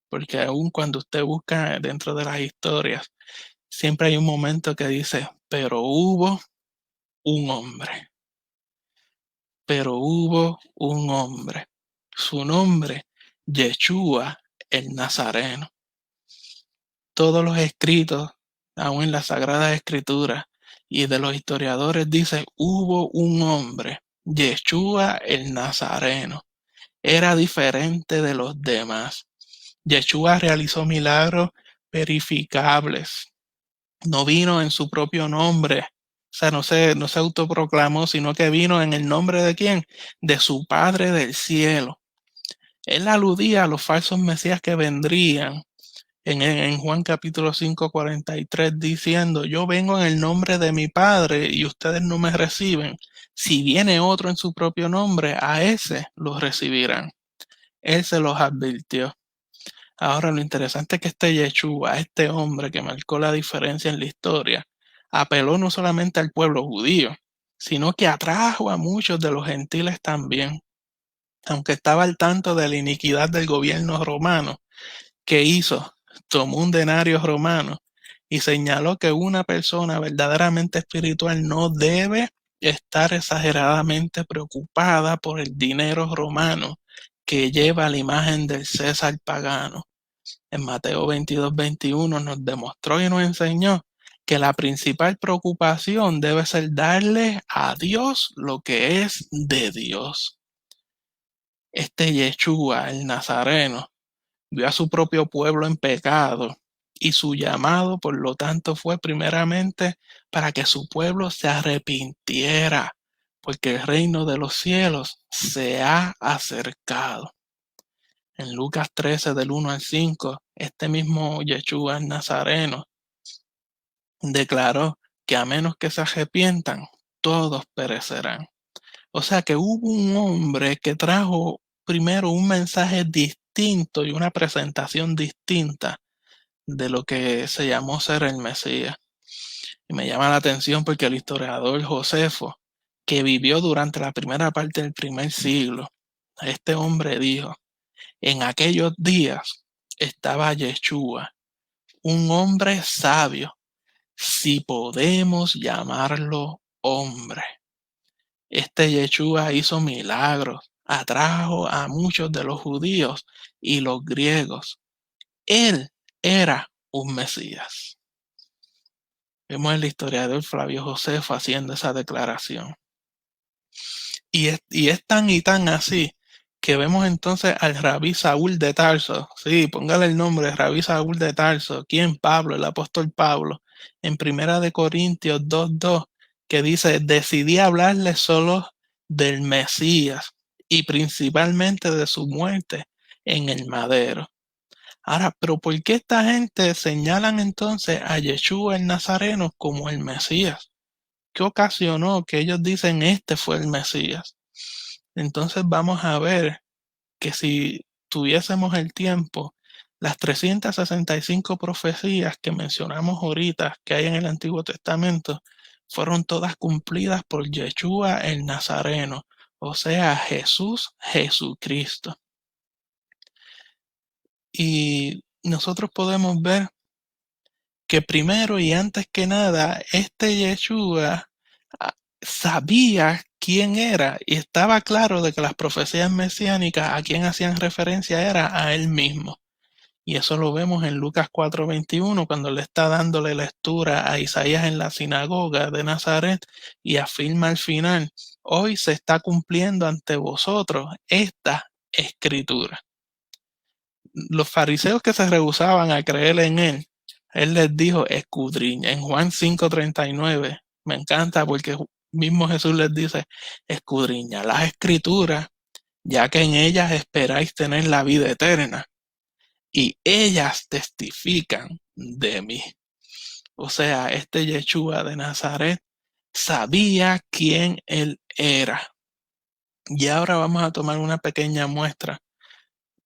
porque aun cuando usted busca dentro de las historias, siempre hay un momento que dice, pero hubo un hombre. Pero hubo un hombre. Su nombre, Yeshua el Nazareno. todos los escritos, aún en las Sagradas Escrituras y de los historiadores, dice, hubo un hombre, Yeshua el Nazareno. Era diferente de los demás. Yeshua realizó milagros verificables. No vino en su propio nombre. O sea, no se autoproclamó, sino que vino en el nombre de quién? De su Padre del cielo. Él aludía a los falsos mesías que vendrían en Juan capítulo 5, 43, diciendo, yo vengo en el nombre de mi Padre y ustedes no me reciben. Si viene otro en su propio nombre, a ese los recibirán. Él se los advirtió. Ahora lo interesante es que este Yeshua, este hombre que marcó la diferencia en la historia, apeló no solamente al pueblo judío, sino que atrajo a muchos de los gentiles también. Aunque estaba al tanto de la iniquidad del gobierno romano, ¿qué hizo? Tomó un denario romano y señaló que una persona verdaderamente espiritual no debe estar exageradamente preocupada por el dinero romano que lleva la imagen del César pagano. En Mateo 22, 21 nos demostró y nos enseñó que la principal preocupación debe ser darle a Dios lo que es de Dios. Este Yeshua, el Nazareno, vio a su propio pueblo en pecado y su llamado, por lo tanto, fue primeramente para que su pueblo se arrepintiera, porque el reino de los cielos se ha acercado. En Lucas 13, del 1 al 5, este mismo Yeshua el Nazareno declaró que a menos que se arrepientan, todos perecerán. O sea que hubo un hombre que trajo primero un mensaje distinto y una presentación distinta de lo que se llamó ser el Mesías. Y me llama la atención porque el historiador Josefo, que vivió durante la primera parte del primer siglo, este hombre dijo, en aquellos días estaba Yeshua, un hombre sabio, si podemos llamarlo hombre. Este Yeshua hizo milagros, atrajo a muchos de los judíos y los griegos. Él era un Mesías. Vemos el historiador Flavio Josefo haciendo esa declaración. Y es tan y tan así que vemos entonces al Rabí Saúl de Tarso. Sí, póngale el nombre, Rabí Saúl de Tarso. ¿Quién? Pablo, el apóstol Pablo. En 1 Corintios 2:2, que dice, decidí hablarle solo del Mesías y principalmente de su muerte en el madero. Ahora, pero ¿por qué esta gente señalan entonces a Yeshua el Nazareno como el Mesías? ¿Qué ocasionó que ellos dicen este fue el Mesías? Entonces vamos a ver que si tuviésemos el tiempo, las 365 profecías que mencionamos ahorita que hay en el Antiguo Testamento fueron todas cumplidas por Yeshua el Nazareno, o sea, Jesús, Jesucristo. Y nosotros podemos ver que primero y antes que nada, este Yeshua sabía quién era y estaba claro de que las profecías mesiánicas a quien hacían referencia era a él mismo. Y eso lo vemos en Lucas 4:21 cuando le está dándole lectura a Isaías en la sinagoga de Nazaret y afirma al final, hoy se está cumpliendo ante vosotros esta escritura. Los fariseos que se rehusaban a creer en él les dijo, escudriña. En Juan 5:39, me encanta porque mismo Jesús les dice, escudriña las escrituras, ya que en ellas esperáis tener la vida eterna, y ellas testifican de mí. O sea, este Yeshua de Nazaret sabía quién él era. Y ahora vamos a tomar una pequeña muestra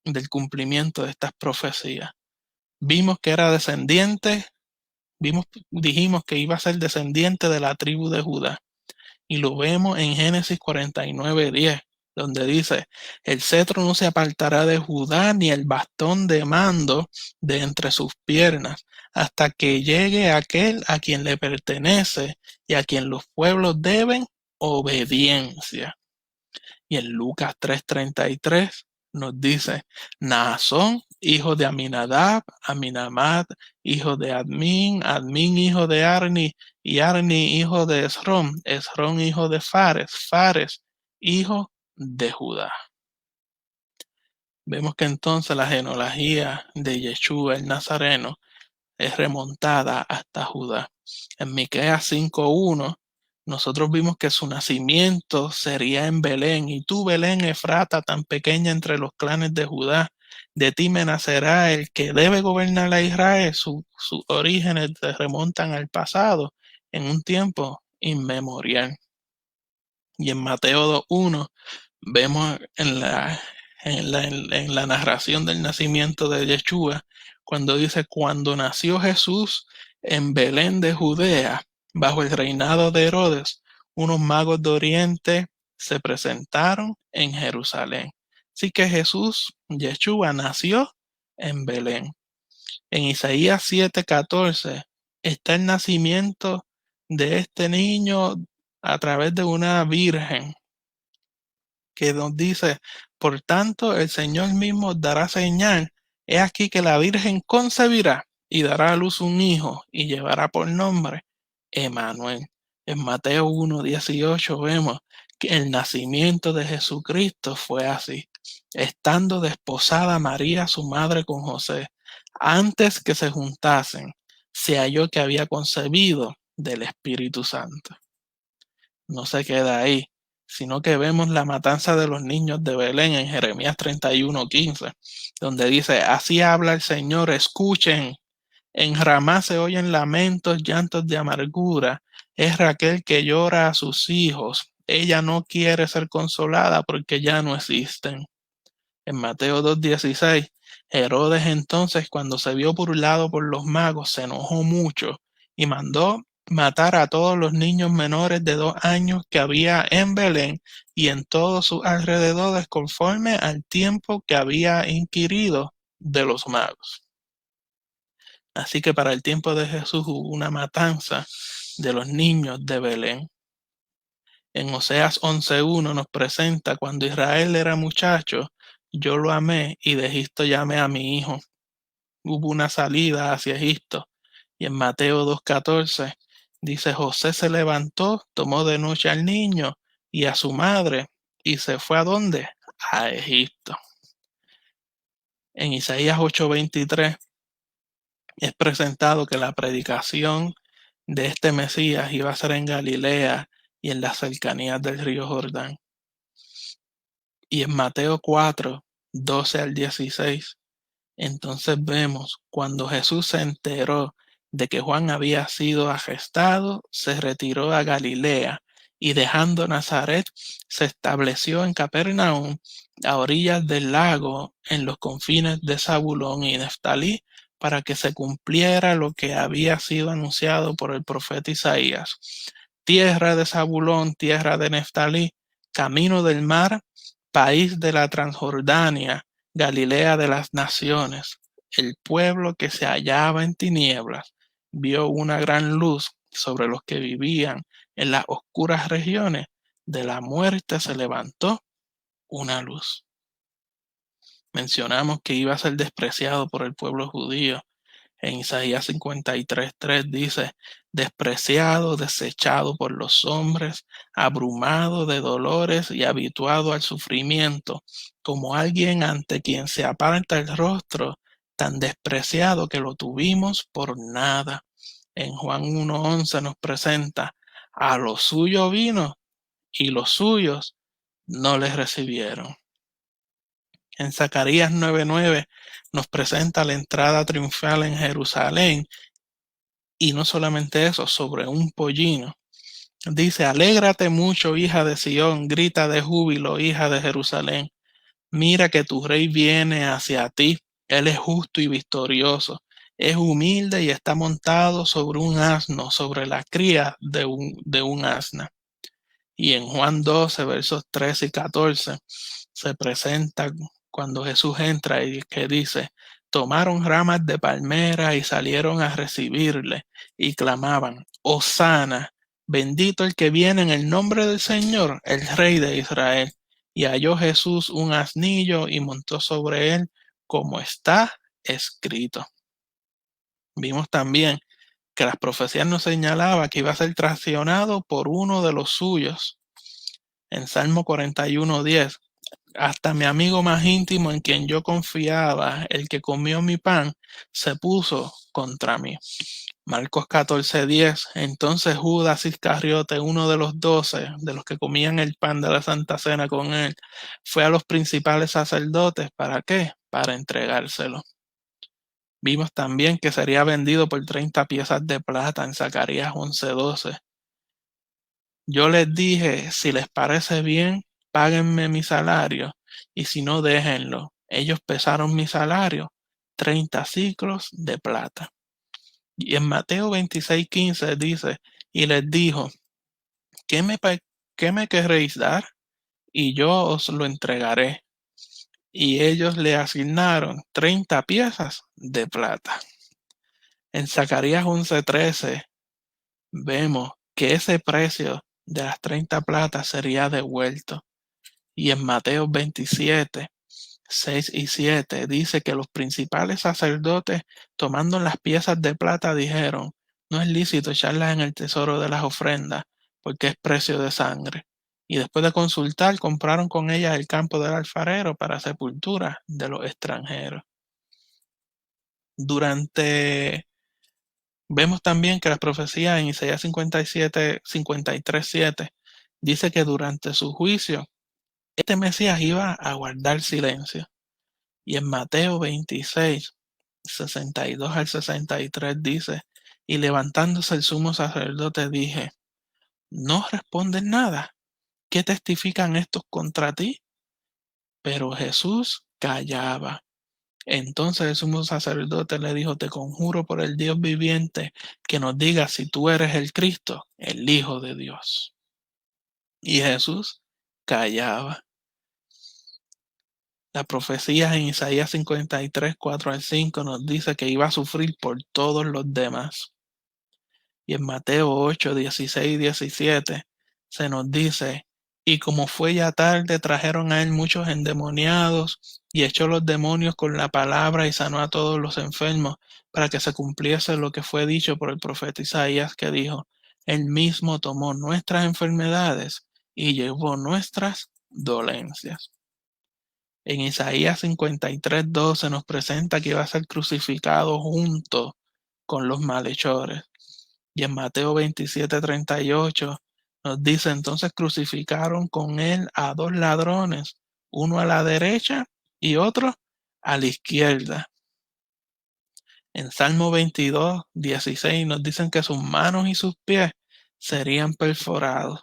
del cumplimiento de estas profecías. Vimos que era descendiente, dijimos que iba a ser descendiente de la tribu de Judá. Y lo vemos en Génesis 49:10, donde dice, el cetro no se apartará de Judá ni el bastón de mando de entre sus piernas, hasta que llegue aquel a quien le pertenece y a quien los pueblos deben obediencia. Y en Lucas 3:33 nos dice Naasón, hijo de Aminadab, Aminamad, hijo de Admin, Admin, hijo de Arni, y Arni, hijo de Esrón, Esrón, hijo de Fares, Fares, hijo de Judá. Vemos que entonces la genealogía de Yeshua el Nazareno es remontada hasta Judá. En Miqueas 5:1 nosotros vimos que su nacimiento sería en Belén. Y tú, Belén Efrata, tan pequeña entre los clanes de Judá, de ti me nacerá el que debe gobernar a Israel. Sus orígenes se remontan al pasado, en un tiempo inmemorial. Y en Mateo 2:1 vemos en la narración del nacimiento de Yeshua, cuando dice, cuando nació Jesús en Belén de Judea, bajo el reinado de Herodes, unos magos de Oriente se presentaron en Jerusalén. Así que Jesús, Yeshua, nació en Belén. En Isaías 7:14 está el nacimiento de este niño a través de una virgen, que nos dice, por tanto, el Señor mismo dará señal. He aquí que la Virgen concebirá y dará a luz un hijo y llevará por nombre Emmanuel. En Mateo 1:18 vemos que el nacimiento de Jesucristo fue así. Estando desposada María, su madre, con José, antes que se juntasen, se halló que había concebido del Espíritu Santo. No se queda ahí, sino que vemos la matanza de los niños de Belén en Jeremías 31:15, donde dice, así habla el Señor, escuchen, en Ramá se oyen lamentos, llantos de amargura, es Raquel que llora a sus hijos, ella no quiere ser consolada porque ya no existen. En Mateo 2:16, Herodes entonces, cuando se vio burlado por los magos, se enojó mucho y mandó matar a todos los niños menores de 2 años que había en Belén y en todos sus alrededores, conforme al tiempo que había inquirido de los magos. Así que para el tiempo de Jesús hubo una matanza de los niños de Belén. En Oseas 11:1 nos presenta, cuando Israel era muchacho, yo lo amé y de Egipto llamé a mi hijo. Hubo una salida hacia Egipto. Y en Mateo 2:14 dice, José se levantó, tomó de noche al niño y a su madre y se fue ¿a dónde? A Egipto. En Isaías 8:23 es presentado que la predicación de este Mesías iba a ser en Galilea y en las cercanías del río Jordán. Y en Mateo 4:12-16, entonces vemos cuando Jesús se enteró de que Juan había sido arrestado, se retiró a Galilea y dejando Nazaret, se estableció en Capernaum, a orillas del lago, en los confines de Zabulón y Neftalí, para que se cumpliera lo que había sido anunciado por el profeta Isaías. Tierra de Zabulón, tierra de Neftalí, camino del mar, país de la Transjordania, Galilea de las naciones. El pueblo que se hallaba en tinieblas vio una gran luz. Sobre los que vivían en las oscuras regiones de la muerte se levantó una luz. Mencionamos que iba a ser despreciado por el pueblo judío. En Isaías 53:3 dice, despreciado, desechado por los hombres, abrumado de dolores y habituado al sufrimiento, como alguien ante quien se aparta el rostro, tan despreciado que lo tuvimos por nada. En Juan 1:11 nos presenta, a lo suyo vino y los suyos no les recibieron. En Zacarías 9:9 nos presenta la entrada triunfal en Jerusalén y no solamente eso, sobre un pollino. Dice, alégrate mucho, hija de Sión, grita de júbilo, hija de Jerusalén. Mira que tu rey viene hacia ti, él es justo y victorioso, es humilde y está montado sobre un asno, sobre la cría de un asna. Y en Juan 12, versos 13 y 14, se presenta cuando Jesús entra y que dice, tomaron ramas de palmera y salieron a recibirle y clamaban, Hosana, bendito el que viene en el nombre del Señor, el Rey de Israel. Y halló Jesús un asnillo y montó sobre él, como está escrito. Vimos también que las profecías nos señalaban que iba a ser traicionado por uno de los suyos. En Salmo 41:10, hasta mi amigo más íntimo en quien yo confiaba, el que comió mi pan, se puso contra mí. Marcos 14:10, entonces Judas Iscariote, uno de los 12, de los que comían el pan de la Santa Cena con él, fue a los principales sacerdotes. ¿Para qué? Para entregárselo. Vimos también que sería vendido por 30 piezas de plata en Zacarías 11:12. Yo les dije, si les parece bien, páguenme mi salario, y si no, déjenlo. Ellos pesaron mi salario, 30 siclos de plata. Y en Mateo 26:15 dice, y les dijo, ¿qué me querréis dar? Y yo os lo entregaré. Y ellos le asignaron 30 piezas de plata. En Zacarías 11:13 vemos que ese precio de las 30 platas sería devuelto. Y en Mateo 27:6 y 7 dice que los principales sacerdotes, tomando las piezas de plata, dijeron, no es lícito echarlas en el tesoro de las ofrendas, porque es precio de sangre. Y después de consultar, compraron con ellas el campo del alfarero para sepultura de los extranjeros. Vemos también que la profecía en Isaías 53:7 dice que durante su juicio, este Mesías iba a guardar silencio. Y en Mateo 26:62 al 63 dice, y levantándose el sumo sacerdote dije, ¿no responden nada? ¿Qué testifican estos contra ti? Pero Jesús callaba. Entonces el sumo sacerdote le dijo, te conjuro por el Dios viviente que nos digas si tú eres el Cristo, el Hijo de Dios. Y Jesús callaba. La profecía en Isaías 53:4 al 5 nos dice que iba a sufrir por todos los demás. Y en Mateo 8:16 y 17 se nos dice, y como fue ya tarde, trajeron a él muchos endemoniados, y echó los demonios con la palabra y sanó a todos los enfermos, para que se cumpliese lo que fue dicho por el profeta Isaías, que dijo, él mismo tomó nuestras enfermedades y llevó nuestras dolencias. En Isaías 53:12 nos presenta que iba a ser crucificado junto con los malhechores. Y en Mateo 27:38 nos dice, entonces crucificaron con él a dos ladrones, uno a la derecha y otro a la izquierda. En Salmo 22:16 nos dicen que sus manos y sus pies serían perforados.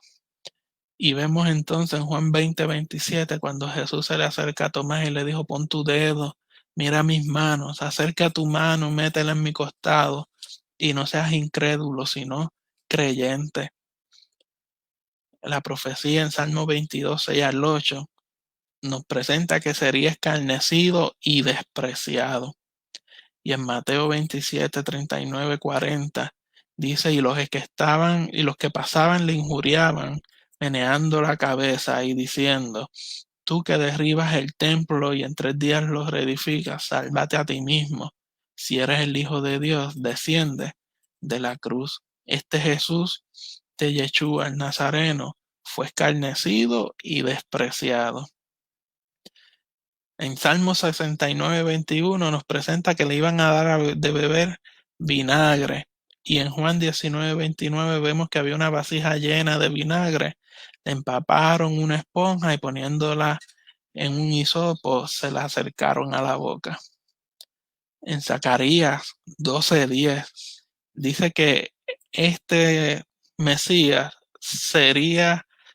Y vemos entonces en Juan 20:27 cuando Jesús se le acerca a Tomás y le dijo, pon tu dedo, mira mis manos, acerca tu mano, métela en mi costado y no seas incrédulo, sino creyente. La profecía en Salmo 22:6 al 8 nos presenta que sería escarnecido y despreciado. Y en Mateo 27:39-40 dice, y los que pasaban le injuriaban, meneando la cabeza y diciendo, tú que derribas el templo y en 3 días lo reedificas, sálvate a ti mismo. Si eres el Hijo de Dios, desciende de la cruz. Este Jesús de Yeshua, el Nazareno, fue escarnecido y despreciado. En Salmo 69:21 nos presenta que le iban a dar de beber vinagre. Y en Juan 19:29 vemos que había una vasija llena de vinagre. Le empaparon una esponja y poniéndola en un hisopo se la acercaron a la boca. En Zacarías 12:10 dice que este Mesías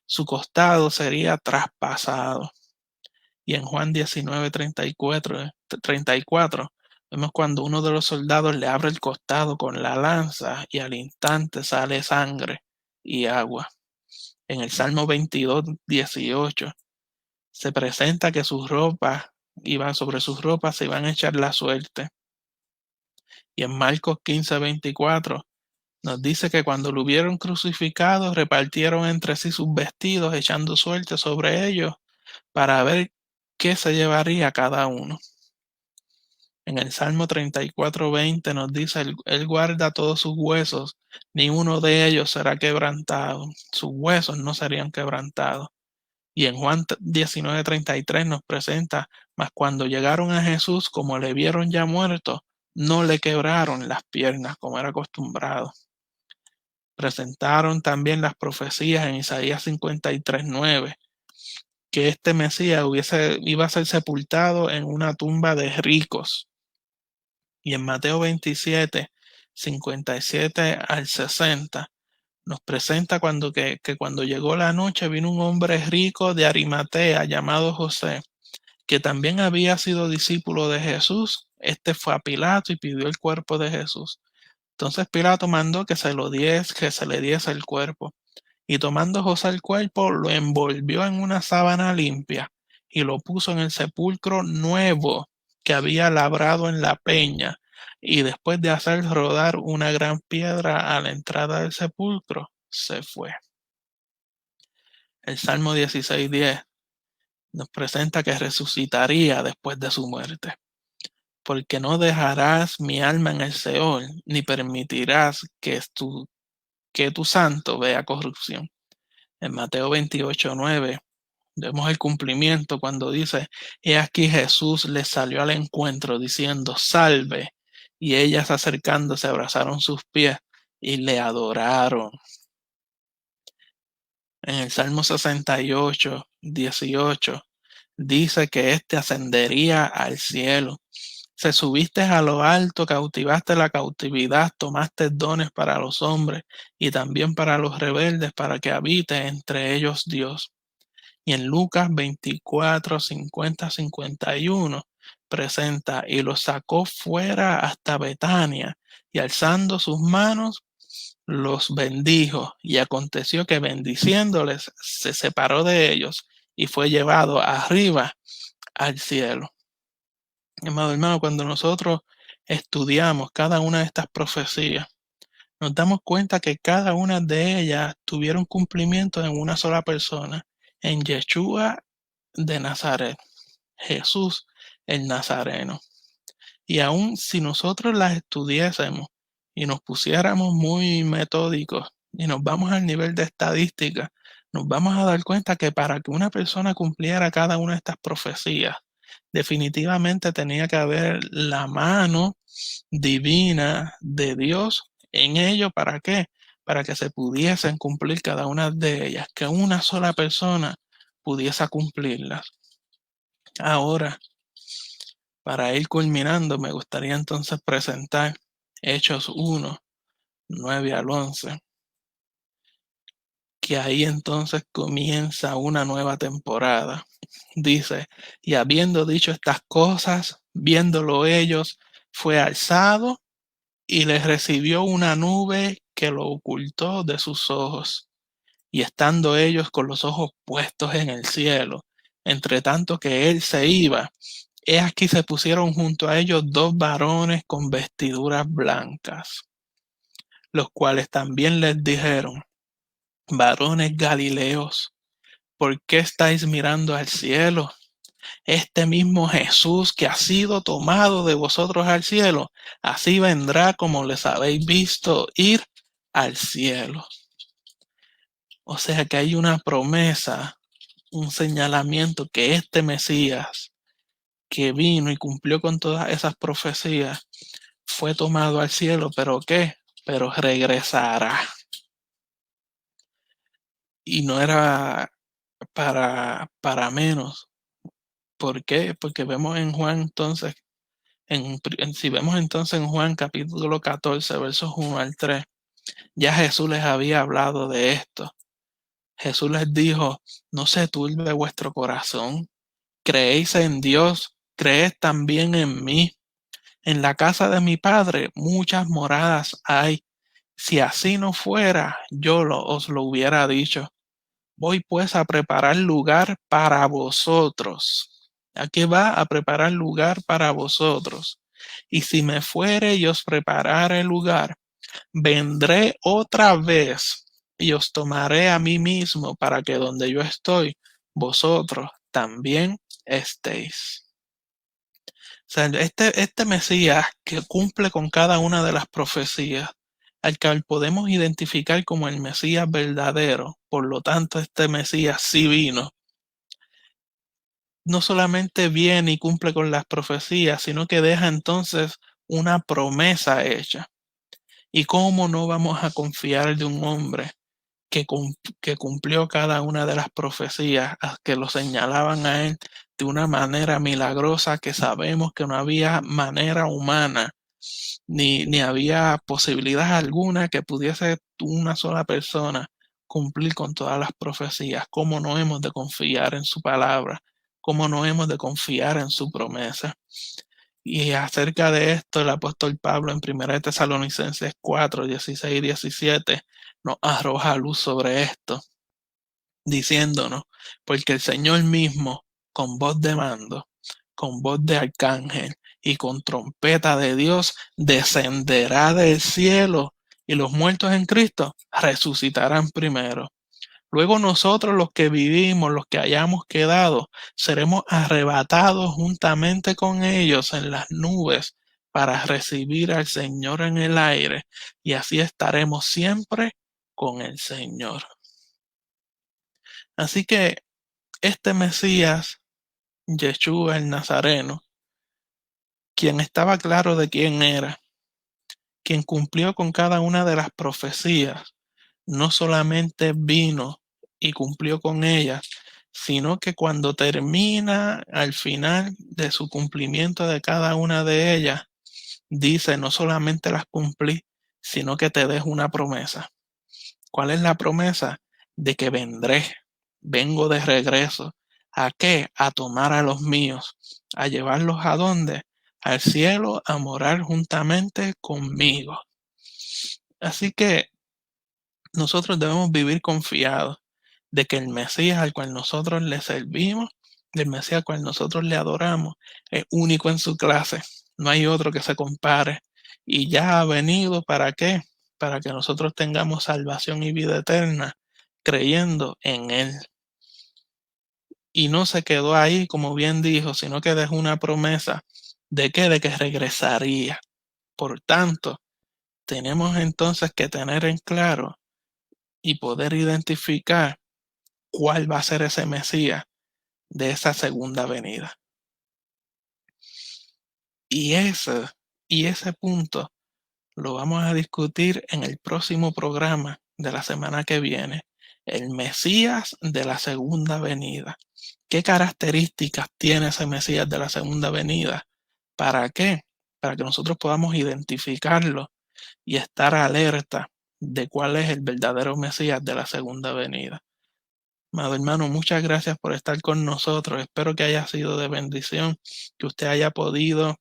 su costado sería traspasado. Y en Juan 19:34 vemos cuando uno de los soldados le abre el costado con la lanza y al instante sale sangre y agua. En el Salmo 22:18 se presenta que sobre sus ropas se iban a echar la suerte. Y en Marcos 15:24 nos dice que cuando lo hubieron crucificado repartieron entre sí sus vestidos echando suerte sobre ellos para ver qué se llevaría cada uno. En el Salmo 34:20 nos dice, él guarda todos sus huesos, ni uno de ellos será quebrantado. Sus huesos no serían quebrantados. Y en Juan 19:33 nos presenta, mas cuando llegaron a Jesús, como le vieron ya muerto, no le quebraron las piernas como era acostumbrado. Presentaron también las profecías en Isaías 53:9, que este Mesías iba a ser sepultado en una tumba de ricos. Y en Mateo 27:57 al 60 nos presenta que cuando llegó la noche vino un hombre rico de Arimatea llamado José, que también había sido discípulo de Jesús. Este fue a Pilato y pidió el cuerpo de Jesús. Entonces Pilato mandó que se le diese el cuerpo. Y tomando José el cuerpo, lo envolvió en una sábana limpia y lo puso en el sepulcro nuevo que había labrado en la peña. Y después de hacer rodar una gran piedra a la entrada del sepulcro, se fue. El Salmo 16:10 nos presenta que resucitaría después de su muerte. Porque no dejarás mi alma en el Seol, ni permitirás que tu santo vea corrupción. En Mateo 28:9 vemos el cumplimiento cuando dice, he aquí Jesús les salió al encuentro diciendo, salve, y ellas acercándose abrazaron sus pies y le adoraron. En el Salmo 68:18 dice que éste ascendería al cielo. Se subiste a lo alto, cautivaste la cautividad, tomaste dones para los hombres y también para los rebeldes, para que habite entre ellos Dios. Y en Lucas 24:50-51 presenta, y los sacó fuera hasta Betania, y alzando sus manos, los bendijo. Y aconteció que bendiciéndoles, se separó de ellos y fue llevado arriba al cielo. Amado hermano, cuando nosotros estudiamos cada una de estas profecías, nos damos cuenta que cada una de ellas tuvieron cumplimiento en una sola persona, en Yeshua de Nazaret, Jesús el Nazareno. Y aun si nosotros las estudiásemos y nos pusiéramos muy metódicos y nos vamos al nivel de estadística, nos vamos a dar cuenta que para que una persona cumpliera cada una de estas profecías, definitivamente tenía que haber la mano divina de Dios en ello. ¿Para qué? Para que se pudiesen cumplir cada una de ellas, que una sola persona pudiese cumplirlas. Ahora, para ir culminando, me gustaría entonces presentar Hechos 1:9-11, que ahí entonces comienza una nueva temporada. Dice, y habiendo dicho estas cosas, viéndolo ellos, fue alzado y les recibió una nube que lo ocultó de sus ojos. Y estando ellos con los ojos puestos en el cielo, entre tanto que él se iba, he aquí se pusieron junto a ellos dos varones con vestiduras blancas, los cuales también les dijeron, varones Galileos, ¿por qué estáis mirando al cielo? Este mismo Jesús que ha sido tomado de vosotros al cielo, así vendrá como les habéis visto ir al cielo. O sea que hay una promesa, un señalamiento que este Mesías que vino y cumplió con todas esas profecías fue tomado al cielo, pero ¿qué? Pero regresará. Y no era para menos. ¿Por qué? Porque vemos en Juan entonces, si vemos entonces en Juan capítulo 14, versos 1-3, ya Jesús les había hablado de esto. Jesús les dijo, no se turbe vuestro corazón, creéis en Dios, creed también en mí. En la casa de mi Padre muchas moradas hay. Si así no fuera, yo os lo hubiera dicho. Voy pues a preparar lugar para vosotros. Aquí va a preparar lugar para vosotros. Y si me fuere y os preparare el lugar, vendré otra vez y os tomaré a mí mismo para que donde yo estoy, vosotros también estéis. O sea, este Mesías que cumple con cada una de las profecías, al que podemos identificar como el Mesías verdadero, por lo tanto este Mesías sí vino, no solamente viene y cumple con las profecías, sino que deja entonces una promesa hecha. ¿Y cómo no vamos a confiar de un hombre que cumplió cada una de las profecías que lo señalaban a él de una manera milagrosa, que sabemos que no había manera humana ni había posibilidad alguna que pudiese una sola persona cumplir con todas las profecías? ¿Cómo no hemos de confiar en su palabra? ¿Cómo no hemos de confiar en su promesa? Y acerca de esto, el apóstol Pablo en 1 Tesalonicenses 4, 16 y 17 nos arroja luz sobre esto, diciéndonos: porque el Señor mismo, con voz de mando, con voz de arcángel y con trompeta de Dios, descenderá del cielo, y los muertos en Cristo resucitarán primero. Luego nosotros, los que vivimos, los que hayamos quedado, seremos arrebatados juntamente con ellos en las nubes para recibir al Señor en el aire, y así estaremos siempre con el Señor. Así que este Mesías, Yeshua el Nazareno, quien estaba claro de quién era, quien cumplió con cada una de las profecías, no solamente vino y cumplió con ellas, sino que cuando termina al final de su cumplimiento de cada una de ellas, dice: no solamente las cumplí, sino que te dejo una promesa. ¿Cuál es la promesa? De que vengo de regreso. ¿A qué? A tomar a los míos. ¿A llevarlos a dónde? Al cielo, a morar juntamente conmigo. Así que nosotros debemos vivir confiados de que el Mesías al cual nosotros le servimos, el Mesías al cual nosotros le adoramos, es único en su clase. No hay otro que se compare. Y ya ha venido, ¿para qué? Para que nosotros tengamos salvación y vida eterna creyendo en Él. Y no se quedó ahí, como bien dijo, sino que dejó una promesa. ¿De qué? De que regresaría. Por tanto, tenemos entonces que tener en claro y poder identificar cuál va a ser ese Mesías de esa segunda venida. Y ese punto lo vamos a discutir en el próximo programa de la semana que viene. El Mesías de la segunda venida. ¿Qué características tiene ese Mesías de la segunda venida? ¿Para qué? Para que nosotros podamos identificarlo y estar alerta de cuál es el verdadero Mesías de la segunda venida. Amado hermano, muchas gracias por estar con nosotros. Espero que haya sido de bendición, que usted haya podido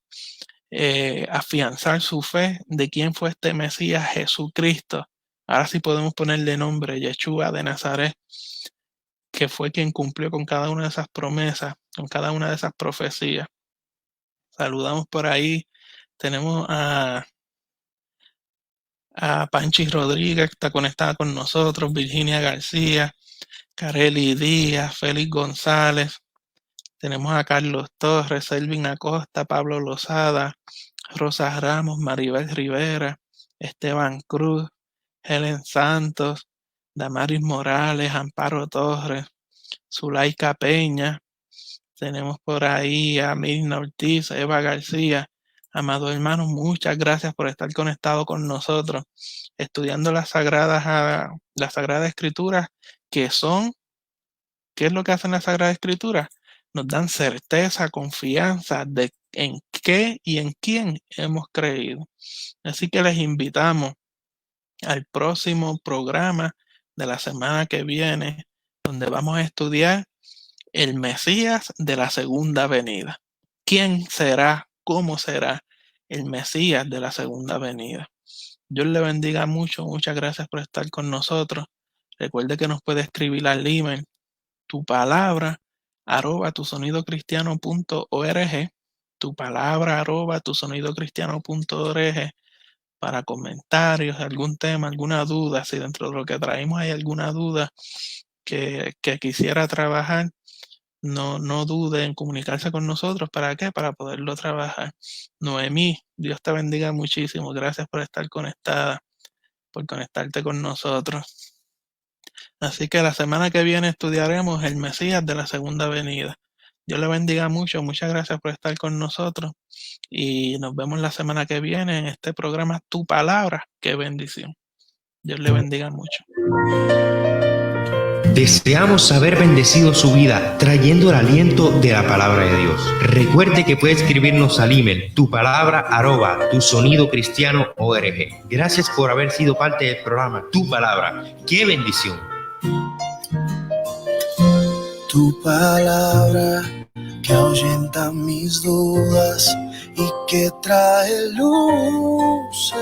afianzar su fe de quién fue este Mesías, Jesucristo. Ahora sí podemos ponerle nombre, Yeshua de Nazaret, que fue quien cumplió con cada una de esas promesas, con cada una de esas profecías. Saludamos por ahí. Tenemos a Panchi Rodríguez, que está conectada con nosotros, Virginia García, Carely Díaz, Félix González. Tenemos a Carlos Torres, Selvin Acosta, Pablo Lozada, Rosa Ramos, Maribel Rivera, Esteban Cruz, Helen Santos, Damaris Morales, Amparo Torres, Zulaika Peña. Tenemos por ahí a Mirna Ortiz, Eva García. Amado hermano, muchas gracias por estar conectado con nosotros, estudiando la Sagrada Escritura, que son, ¿qué es lo que hacen las Sagradas Escrituras? Nos dan certeza, confianza de en qué y en quién hemos creído. Así que les invitamos al próximo programa de la semana que viene, donde vamos a estudiar el Mesías de la segunda venida. ¿Quién será? ¿Cómo será el Mesías de la segunda venida? Dios le bendiga mucho. Muchas gracias por estar con nosotros. Recuerde que nos puede escribir al email tu palabra @tusonidocristiano.org, tu palabra @tusonidocristiano.org, para comentarios, algún tema, alguna duda. Si dentro de lo que traemos hay alguna duda que quisiera trabajar, no dude en comunicarse con nosotros. ¿Para qué? Para poderlo trabajar. Noemí, Dios te bendiga muchísimo. Gracias por estar conectada, por conectarte con nosotros. Así que la semana que viene estudiaremos el Mesías de la segunda venida. Dios le bendiga mucho. Muchas gracias por estar con nosotros. Y nos vemos la semana que viene en este programa Tu Palabra. ¡Qué bendición! Dios le bendiga mucho. Deseamos haber bendecido su vida trayendo el aliento de la palabra de Dios. Recuerde que puede escribirnos al email tupalabra@tusonidocristiano.org. Gracias por haber sido parte del programa Tu Palabra. ¡Qué bendición! Tu palabra que ahuyenta mis dudas y que trae luz.